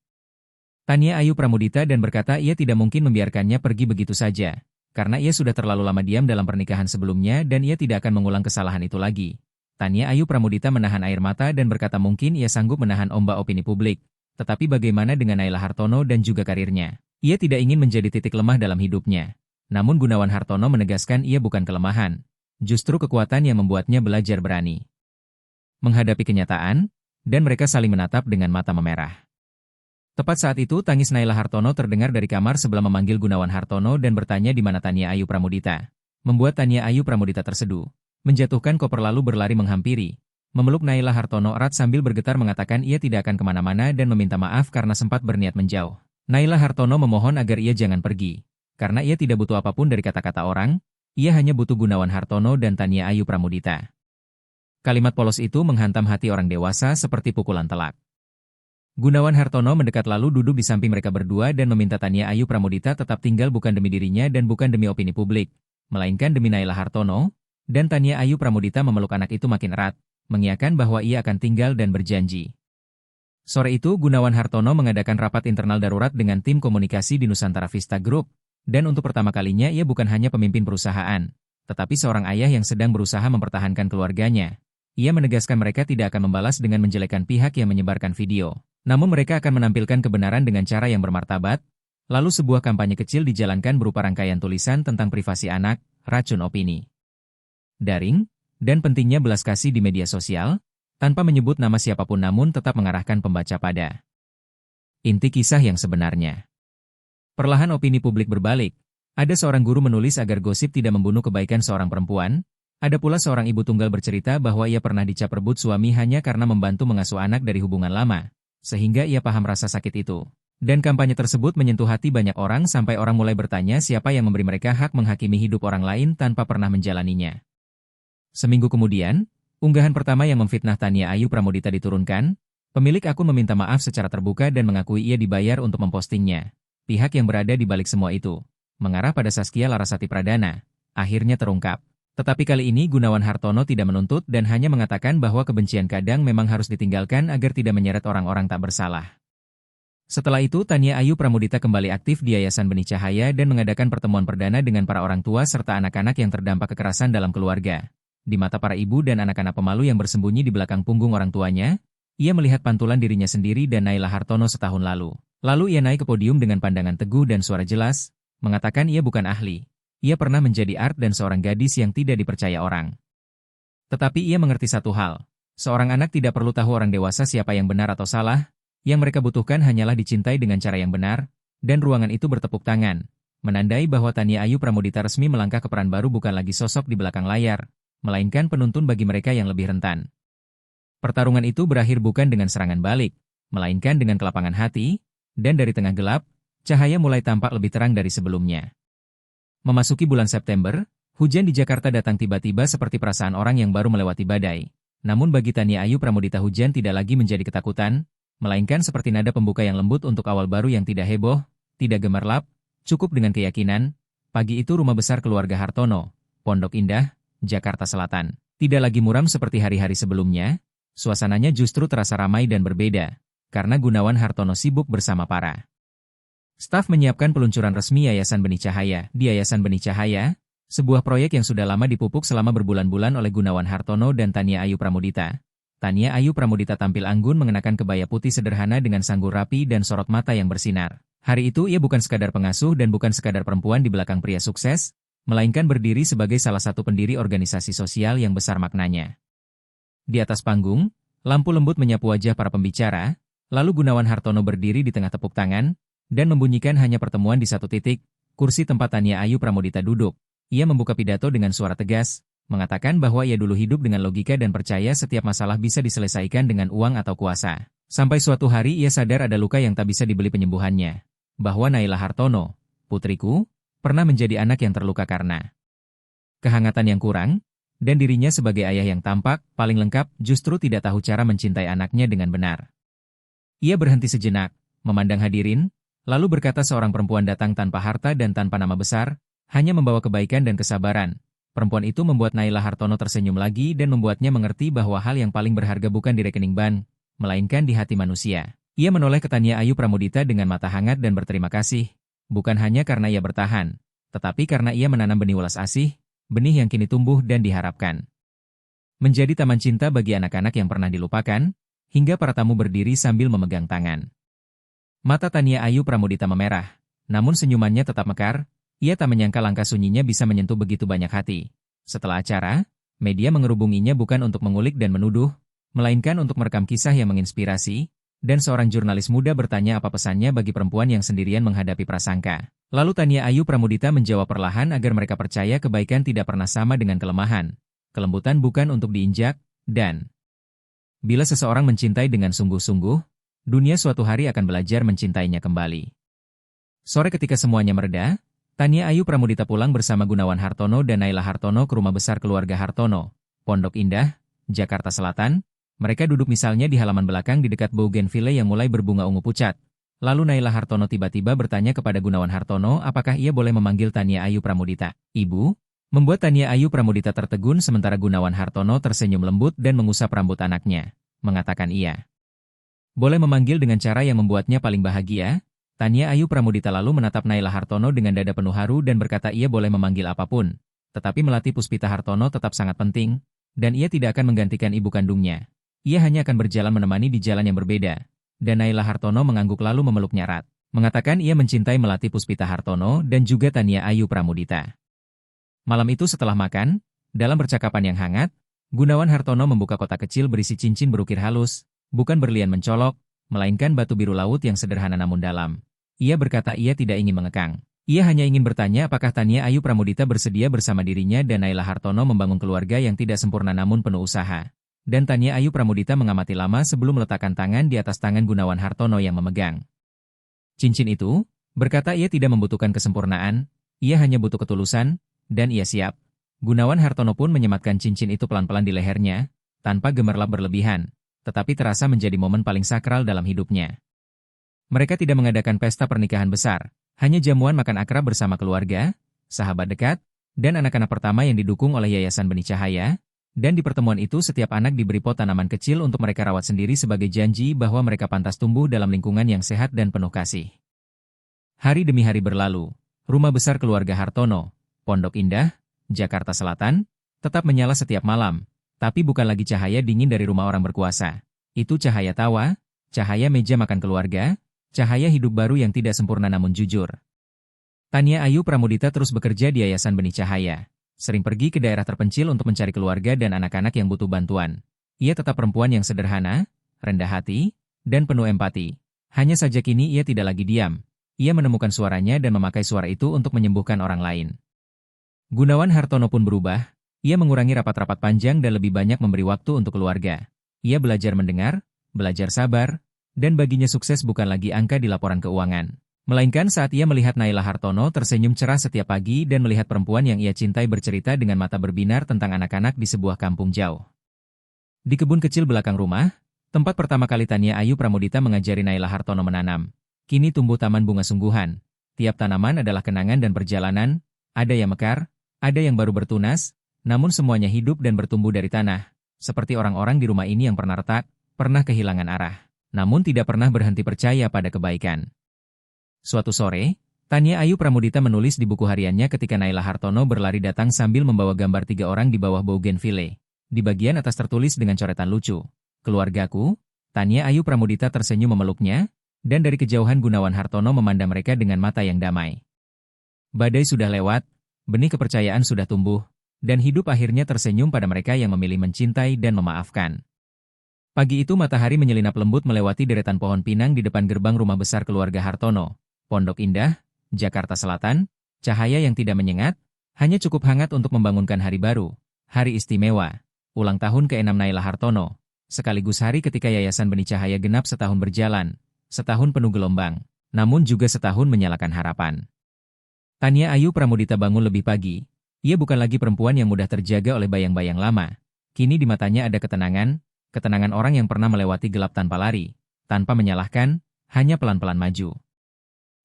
Tania Ayu Pramudita dan berkata ia tidak mungkin membiarkannya pergi begitu saja, karena ia sudah terlalu lama diam dalam pernikahan sebelumnya dan ia tidak akan mengulang kesalahan itu lagi. Tania Ayu Pramudita menahan air mata dan berkata mungkin ia sanggup menahan ombak opini publik, tetapi bagaimana dengan Naila Hartono dan juga karirnya? Ia tidak ingin menjadi titik lemah dalam hidupnya. Namun Gunawan Hartono menegaskan ia bukan kelemahan, justru kekuatan yang membuatnya belajar berani menghadapi kenyataan, dan mereka saling menatap dengan mata memerah. Tepat saat itu tangis Naila Hartono terdengar dari kamar sebelah memanggil Gunawan Hartono dan bertanya di mana Tania Ayu Pramudita. Membuat Tania Ayu Pramudita terseduh, menjatuhkan koper lalu berlari menghampiri, memeluk Naila Hartono erat sambil bergetar mengatakan ia tidak akan kemana-mana dan meminta maaf karena sempat berniat menjauh. Naila Hartono memohon agar ia jangan pergi. Karena ia tidak butuh apapun dari kata-kata orang, ia hanya butuh Gunawan Hartono dan Tania Ayu Pramudita. Kalimat polos itu menghantam hati orang dewasa seperti pukulan telak. Gunawan Hartono mendekat lalu duduk di samping mereka berdua dan meminta Tania Ayu Pramudita tetap tinggal bukan demi dirinya dan bukan demi opini publik, melainkan demi Naila Hartono, dan Tania Ayu Pramudita memeluk anak itu makin erat, mengiyakan bahwa ia akan tinggal dan berjanji. Sore itu Gunawan Hartono mengadakan rapat internal darurat dengan tim komunikasi di Nusantara Vista Group, dan untuk pertama kalinya ia bukan hanya pemimpin perusahaan, tetapi seorang ayah yang sedang berusaha mempertahankan keluarganya. Ia menegaskan mereka tidak akan membalas dengan menjelekkan pihak yang menyebarkan video. Namun mereka akan menampilkan kebenaran dengan cara yang bermartabat, lalu sebuah kampanye kecil dijalankan berupa rangkaian tulisan tentang privasi anak, racun opini, daring, dan pentingnya belas kasih di media sosial, tanpa menyebut nama siapapun namun tetap mengarahkan pembaca pada inti kisah yang sebenarnya. Perlahan opini publik berbalik, ada seorang guru menulis agar gosip tidak membunuh kebaikan seorang perempuan, ada pula seorang ibu tunggal bercerita bahwa ia pernah dicap rebut suami hanya karena membantu mengasuh anak dari hubungan lama, sehingga ia paham rasa sakit itu. Dan kampanye tersebut menyentuh hati banyak orang sampai orang mulai bertanya siapa yang memberi mereka hak menghakimi hidup orang lain tanpa pernah menjalaninya. Seminggu kemudian, unggahan pertama yang memfitnah Tania Ayu Pramudita diturunkan, pemilik akun meminta maaf secara terbuka dan mengakui ia dibayar untuk mempostingnya. Pihak yang berada di balik semua itu, mengarah pada Saskia Larasati Pradana, akhirnya terungkap. Tetapi kali ini Gunawan Hartono tidak menuntut dan hanya mengatakan bahwa kebencian kadang memang harus ditinggalkan agar tidak menyeret orang-orang tak bersalah. Setelah itu Tania Ayu Pramudita kembali aktif di Yayasan Benih Cahaya dan mengadakan pertemuan perdana dengan para orang tua serta anak-anak yang terdampak kekerasan dalam keluarga. Di mata para ibu dan anak-anak pemalu yang bersembunyi di belakang punggung orang tuanya, ia melihat pantulan dirinya sendiri dan Naila Hartono setahun lalu. Lalu ia naik ke podium dengan pandangan teguh dan suara jelas, mengatakan ia bukan ahli. Ia pernah menjadi art dan seorang gadis yang tidak dipercaya orang. Tetapi ia mengerti satu hal, seorang anak tidak perlu tahu orang dewasa siapa yang benar atau salah, yang mereka butuhkan hanyalah dicintai dengan cara yang benar, dan ruangan itu bertepuk tangan, menandai bahwa Tania Ayu Pramudita resmi melangkah ke peran baru bukan lagi sosok di belakang layar, melainkan penuntun bagi mereka yang lebih rentan. Pertarungan itu berakhir bukan dengan serangan balik, melainkan dengan kelapangan hati, dan dari tengah gelap, cahaya mulai tampak lebih terang dari sebelumnya. Memasuki bulan September, hujan di Jakarta datang tiba-tiba seperti perasaan orang yang baru melewati badai. Namun bagi Tania Ayu Pramudita hujan tidak lagi menjadi ketakutan, melainkan seperti nada pembuka yang lembut untuk awal baru yang tidak heboh, tidak gemerlap, cukup dengan keyakinan. Pagi itu rumah besar keluarga Hartono, Pondok Indah, Jakarta Selatan, tidak lagi muram seperti hari-hari sebelumnya, suasananya justru terasa ramai dan berbeda, karena Gunawan Hartono sibuk bersama para staf menyiapkan peluncuran resmi Yayasan Benih Cahaya. Di Yayasan Benih Cahaya, sebuah proyek yang sudah lama dipupuk selama berbulan-bulan oleh Gunawan Hartono dan Tania Ayu Pramudita. Tania Ayu Pramudita tampil anggun mengenakan kebaya putih sederhana dengan sanggul rapi dan sorot mata yang bersinar. Hari itu ia bukan sekadar pengasuh dan bukan sekadar perempuan di belakang pria sukses, melainkan berdiri sebagai salah satu pendiri organisasi sosial yang besar maknanya. Di atas panggung, lampu lembut menyapu wajah para pembicara, lalu Gunawan Hartono berdiri di tengah tepuk tangan, dan membunyikan hanya pertemuan di satu titik, kursi tempat Tania Ayu Pramudita duduk. Ia membuka pidato dengan suara tegas, mengatakan bahwa ia dulu hidup dengan logika dan percaya setiap masalah bisa diselesaikan dengan uang atau kuasa. Sampai suatu hari ia sadar ada luka yang tak bisa dibeli penyembuhannya. Bahwa Naila Hartono, putriku, pernah menjadi anak yang terluka karena kehangatan yang kurang, dan dirinya sebagai ayah yang tampak, paling lengkap, justru tidak tahu cara mencintai anaknya dengan benar. Ia berhenti sejenak, memandang hadirin, lalu berkata seorang perempuan datang tanpa harta dan tanpa nama besar, hanya membawa kebaikan dan kesabaran. Perempuan itu membuat Naila Hartono tersenyum lagi dan membuatnya mengerti bahwa hal yang paling berharga bukan di rekening bank, melainkan di hati manusia. Ia menoleh ke Tania Ayu Pramudita dengan mata hangat dan berterima kasih, bukan hanya karena ia bertahan, tetapi karena ia menanam benih welas asih, benih yang kini tumbuh dan diharapkan menjadi taman cinta bagi anak-anak yang pernah dilupakan, hingga para tamu berdiri sambil memegang tangan. Mata Tania Ayu Pramudita memerah, namun senyumannya tetap mekar. Ia tak menyangka langkah sunyinya bisa menyentuh begitu banyak hati. Setelah acara, media mengerubunginya bukan untuk mengulik dan menuduh, melainkan untuk merekam kisah yang menginspirasi, dan seorang jurnalis muda bertanya apa pesannya bagi perempuan yang sendirian menghadapi prasangka. Lalu Tania Ayu Pramudita menjawab perlahan agar mereka percaya kebaikan tidak pernah sama dengan kelemahan. Kelembutan bukan untuk diinjak, dan bila seseorang mencintai dengan sungguh-sungguh, dunia suatu hari akan belajar mencintainya kembali. Sore ketika semuanya mereda, Tania Ayu Pramudita pulang bersama Gunawan Hartono dan Naila Hartono ke rumah besar keluarga Hartono, Pondok Indah, Jakarta Selatan. Mereka duduk misalnya di halaman belakang di dekat bougainville yang mulai berbunga ungu pucat. Lalu Naila Hartono tiba-tiba bertanya kepada Gunawan Hartono apakah ia boleh memanggil Tania Ayu Pramudita, Ibu? Membuat Tania Ayu Pramudita tertegun sementara Gunawan Hartono tersenyum lembut dan mengusap rambut anaknya, mengatakan iya boleh memanggil dengan cara yang membuatnya paling bahagia. Tania Ayu Pramudita lalu menatap Naila Hartono dengan dada penuh haru dan berkata ia boleh memanggil apapun. Tetapi Melati Puspita Hartono tetap sangat penting, dan ia tidak akan menggantikan ibu kandungnya. Ia hanya akan berjalan menemani di jalan yang berbeda. Dan Naila Hartono mengangguk lalu memeluknya erat, mengatakan ia mencintai Melati Puspita Hartono dan juga Tania Ayu Pramudita. Malam itu setelah makan, dalam percakapan yang hangat, Gunawan Hartono membuka kotak kecil berisi cincin berukir halus, bukan berlian mencolok, melainkan batu biru laut yang sederhana namun dalam. Ia berkata ia tidak ingin mengekang. Ia hanya ingin bertanya apakah Tania Ayu Pramudita bersedia bersama dirinya dan Naila Hartono membangun keluarga yang tidak sempurna namun penuh usaha. Dan Tania Ayu Pramudita mengamati lama sebelum meletakkan tangan di atas tangan Gunawan Hartono yang memegang cincin itu, berkata ia tidak membutuhkan kesempurnaan, ia hanya butuh ketulusan, dan ia siap. Gunawan Hartono pun menyematkan cincin itu pelan-pelan di lehernya, tanpa gemerlap berlebihan, tetapi terasa menjadi momen paling sakral dalam hidupnya. Mereka tidak mengadakan pesta pernikahan besar, hanya jamuan makan akrab bersama keluarga, sahabat dekat, dan anak-anak pertama yang didukung oleh Yayasan Benih Cahaya, dan di pertemuan itu setiap anak diberi pot tanaman kecil untuk mereka rawat sendiri sebagai janji bahwa mereka pantas tumbuh dalam lingkungan yang sehat dan penuh kasih. Hari demi hari berlalu, rumah besar keluarga Hartono, Pondok Indah, Jakarta Selatan, tetap menyala setiap malam, tapi bukan lagi cahaya dingin dari rumah orang berkuasa. Itu cahaya tawa, cahaya meja makan keluarga, cahaya hidup baru yang tidak sempurna namun jujur. Tania Ayu Pramudita terus bekerja di Yayasan Benih Cahaya, sering pergi ke daerah terpencil untuk mencari keluarga dan anak-anak yang butuh bantuan. Ia tetap perempuan yang sederhana, rendah hati, dan penuh empati. Hanya saja kini ia tidak lagi diam. Ia menemukan suaranya dan memakai suara itu untuk menyembuhkan orang lain. Gunawan Hartono pun berubah. Ia mengurangi rapat-rapat panjang dan lebih banyak memberi waktu untuk keluarga. Ia belajar mendengar, belajar sabar, dan baginya sukses bukan lagi angka di laporan keuangan, melainkan saat ia melihat Naila Hartono tersenyum cerah setiap pagi dan melihat perempuan yang ia cintai bercerita dengan mata berbinar tentang anak-anak di sebuah kampung jauh. Di kebun kecil belakang rumah, tempat pertama kali Tania Ayu Pramudita mengajari Naila Hartono menanam, kini tumbuh taman bunga sungguhan. Tiap tanaman adalah kenangan dan perjalanan, ada yang mekar, ada yang baru bertunas, namun semuanya hidup dan bertumbuh dari tanah, seperti orang-orang di rumah ini yang pernah retak, pernah kehilangan arah, namun tidak pernah berhenti percaya pada kebaikan. Suatu sore, Tania Ayu Pramudita menulis di buku hariannya ketika Naila Hartono berlari datang sambil membawa gambar 3 orang di bawah bougainville. Di bagian atas tertulis dengan coretan lucu, "Keluargaku." Tania Ayu Pramudita tersenyum memeluknya, dan dari kejauhan Gunawan Hartono memandang mereka dengan mata yang damai. Badai sudah lewat, benih kepercayaan sudah tumbuh, dan hidup akhirnya tersenyum pada mereka yang memilih mencintai dan memaafkan. Pagi itu matahari menyelinap lembut melewati deretan pohon pinang di depan gerbang rumah besar keluarga Hartono, Pondok Indah, Jakarta Selatan. Cahaya yang tidak menyengat, hanya cukup hangat untuk membangunkan hari baru, hari istimewa, ulang tahun ke-6 Naila Hartono, sekaligus hari ketika Yayasan Benih Cahaya genap setahun berjalan, setahun penuh gelombang, namun juga setahun menyalakan harapan. Tania Ayu Pramudita bangun lebih pagi. Ia bukan lagi perempuan yang mudah terjaga oleh bayang-bayang lama. Kini di matanya ada ketenangan orang yang pernah melewati gelap tanpa lari, tanpa menyalahkan, hanya pelan-pelan maju.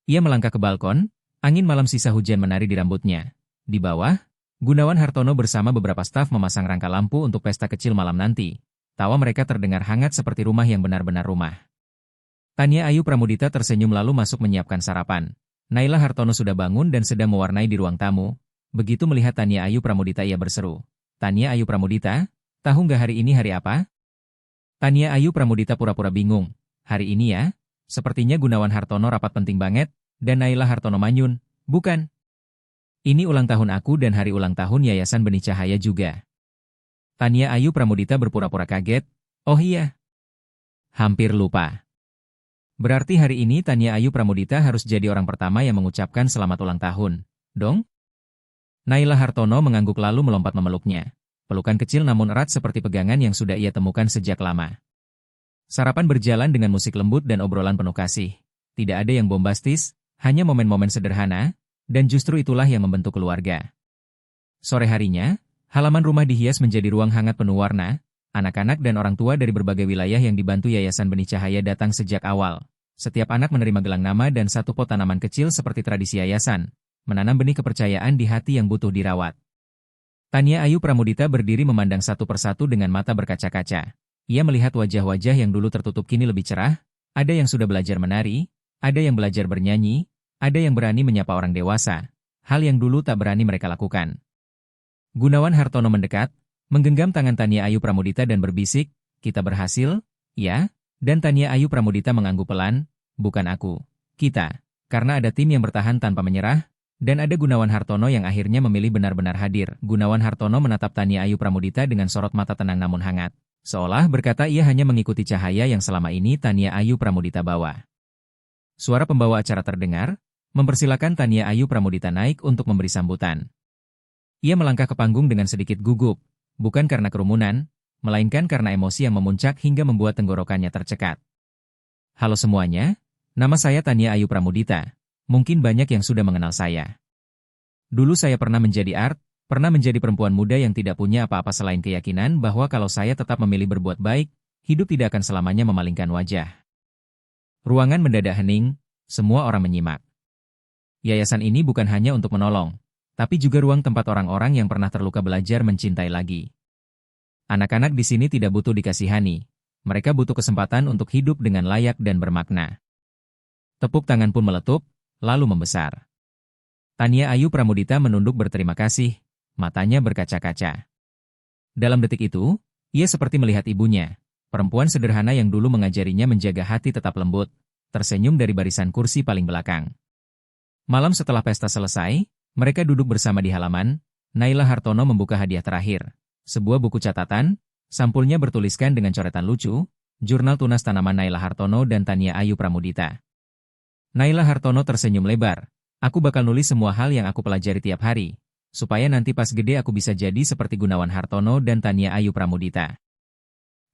Ia melangkah ke balkon, angin malam sisa hujan menari di rambutnya. Di bawah, Gunawan Hartono bersama beberapa staf memasang rangka lampu untuk pesta kecil malam nanti. Tawa mereka terdengar hangat seperti rumah yang benar-benar rumah. Tania Ayu Pramudita tersenyum lalu masuk menyiapkan sarapan. Naila Hartono sudah bangun dan sedang mewarnai di ruang tamu. Begitu melihat Tania Ayu Pramudita ia berseru, "Tania Ayu Pramudita, tahu nggak hari ini hari apa?" Tania Ayu Pramudita pura-pura bingung. "Hari ini ya? Sepertinya Gunawan Hartono rapat penting banget." Dan Naila Hartono manyun, "Bukan. Ini ulang tahun aku dan hari ulang tahun Yayasan Benih Cahaya juga." Tania Ayu Pramudita berpura-pura kaget. "Oh iya. Hampir lupa. Berarti hari ini Tania Ayu Pramudita harus jadi orang pertama yang mengucapkan selamat ulang tahun, dong?" Naila Hartono mengangguk lalu melompat memeluknya. Pelukan kecil namun erat seperti pegangan yang sudah ia temukan sejak lama. Sarapan berjalan dengan musik lembut dan obrolan penuh kasih. Tidak ada yang bombastis, hanya momen-momen sederhana, Dan justru itulah yang membentuk keluarga. Sore harinya, halaman rumah dihias menjadi ruang hangat penuh warna. Anak-anak dan orang tua dari berbagai wilayah yang dibantu Yayasan Benih Cahaya datang sejak awal. Setiap anak menerima gelang nama dan satu pot tanaman kecil seperti tradisi yayasan, menanam benih kepercayaan di hati yang butuh dirawat. Tania Ayu Pramudita berdiri memandang satu persatu dengan mata berkaca-kaca. Ia melihat wajah-wajah yang dulu tertutup kini lebih cerah, ada yang sudah belajar menari, ada yang belajar bernyanyi, ada yang berani menyapa orang dewasa, hal yang dulu tak berani mereka lakukan. Gunawan Hartono mendekat, menggenggam tangan Tania Ayu Pramudita dan berbisik, "Kita berhasil, ya?" Dan Tania Ayu Pramudita mengangguk pelan, "Bukan aku, kita. Karena ada tim yang bertahan tanpa menyerah, dan ada Gunawan Hartono yang akhirnya memilih benar-benar hadir." Gunawan Hartono menatap Tania Ayu Pramudita dengan sorot mata tenang namun hangat, seolah berkata ia hanya mengikuti cahaya yang selama ini Tania Ayu Pramudita bawa. Suara pembawa acara terdengar, mempersilakan Tania Ayu Pramudita naik untuk memberi sambutan. Ia melangkah ke panggung dengan sedikit gugup, bukan karena kerumunan, melainkan karena emosi yang memuncak hingga membuat tenggorokannya tercekat. "Halo semuanya, nama saya Tania Ayu Pramudita. Mungkin banyak yang sudah mengenal saya. Dulu saya pernah menjadi pernah menjadi perempuan muda yang tidak punya apa-apa selain keyakinan bahwa kalau saya tetap memilih berbuat baik, hidup tidak akan selamanya memalingkan wajah." Ruangan mendadak hening, semua orang menyimak. Yayasan ini bukan hanya untuk menolong, tapi juga ruang tempat orang-orang yang pernah terluka belajar mencintai lagi. Anak-anak di sini tidak butuh dikasihani, mereka butuh kesempatan untuk hidup dengan layak dan bermakna. Tepuk tangan pun meletup, lalu membesar. Tania Ayu Pramudita menunduk berterima kasih, matanya berkaca-kaca. Dalam detik itu, ia seperti melihat ibunya, perempuan sederhana yang dulu mengajarinya menjaga hati tetap lembut, tersenyum dari barisan kursi paling belakang. Malam setelah pesta selesai, mereka duduk bersama di halaman. Naila Hartono membuka hadiah terakhir, sebuah buku catatan, sampulnya bertuliskan dengan coretan lucu, Jurnal Tunas Tanaman Naila Hartono dan Tania Ayu Pramudita. Naila Hartono tersenyum lebar, "Aku bakal nulis semua hal yang aku pelajari tiap hari, supaya nanti pas gede aku bisa jadi seperti Gunawan Hartono dan Tania Ayu Pramudita."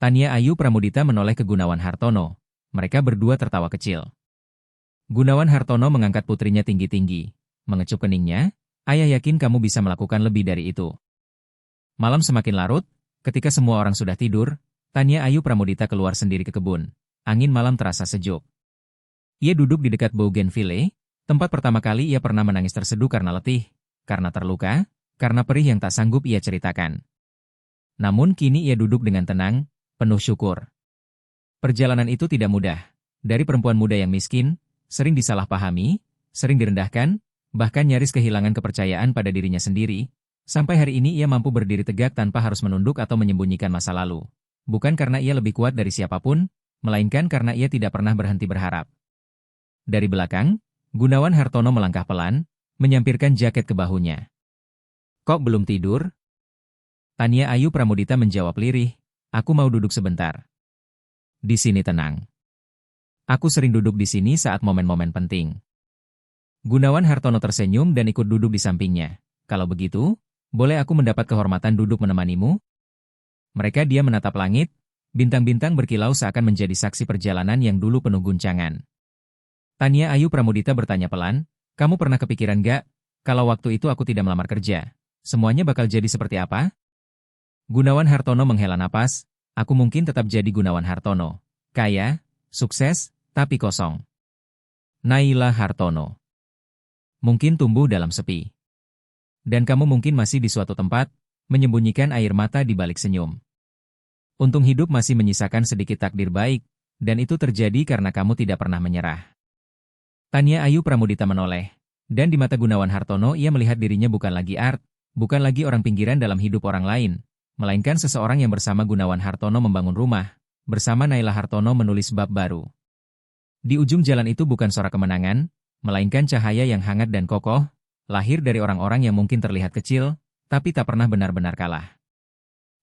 Tania Ayu Pramudita menoleh ke Gunawan Hartono. Mereka berdua tertawa kecil. Gunawan Hartono mengangkat putrinya tinggi-tinggi, mengecup keningnya, "Ayah yakin kamu bisa melakukan lebih dari itu." Malam semakin larut, ketika semua orang sudah tidur, Tania Ayu Pramudita keluar sendiri ke kebun. Angin malam terasa sejuk. Ia duduk di dekat bougainville, tempat pertama kali ia pernah menangis terseduh karena letih, karena terluka, karena perih yang tak sanggup ia ceritakan. Namun kini ia duduk dengan tenang, penuh syukur. Perjalanan itu tidak mudah. Dari perempuan muda yang miskin, sering disalahpahami, sering direndahkan, bahkan nyaris kehilangan kepercayaan pada dirinya sendiri, sampai hari ini ia mampu berdiri tegak tanpa harus menunduk atau menyembunyikan masa lalu. Bukan karena ia lebih kuat dari siapapun, melainkan karena ia tidak pernah berhenti berharap. Dari belakang, Gunawan Hartono melangkah pelan, menyampirkan jaket ke bahunya. "Kok belum tidur?" Tania Ayu Pramudita menjawab lirih, "Aku mau duduk sebentar. Di sini tenang. Aku sering duduk di sini saat momen-momen penting." Gunawan Hartono tersenyum dan ikut duduk di sampingnya. "Kalau begitu, boleh aku mendapat kehormatan duduk menemanimu?" Mereka diam menatap langit, bintang-bintang berkilau seakan menjadi saksi perjalanan yang dulu penuh guncangan. Tania Ayu Pramudita bertanya pelan, "Kamu pernah kepikiran gak, kalau waktu itu aku tidak melamar kerja, semuanya bakal jadi seperti apa?" Gunawan Hartono menghela napas, "Aku mungkin tetap jadi Gunawan Hartono. Kaya, sukses, tapi kosong." Naila Hartono. "Mungkin tumbuh dalam sepi. Dan kamu mungkin masih di suatu tempat, menyembunyikan air mata di balik senyum. Untung hidup masih menyisakan sedikit takdir baik, dan itu terjadi karena kamu tidak pernah menyerah." Tania Ayu Pramudita menoleh, dan di mata Gunawan Hartono ia melihat dirinya bukan lagi bukan lagi orang pinggiran dalam hidup orang lain, melainkan seseorang yang bersama Gunawan Hartono membangun rumah, bersama Naila Hartono menulis bab baru. Di ujung jalan itu bukan suara kemenangan, melainkan cahaya yang hangat dan kokoh, lahir dari orang-orang yang mungkin terlihat kecil, tapi tak pernah benar-benar kalah.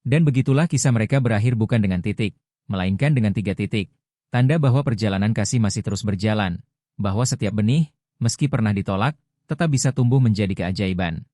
Dan begitulah kisah mereka berakhir bukan dengan titik, melainkan dengan 3 titik, tanda bahwa perjalanan kasih masih terus berjalan, bahwa setiap benih, meski pernah ditolak, tetap bisa tumbuh menjadi keajaiban.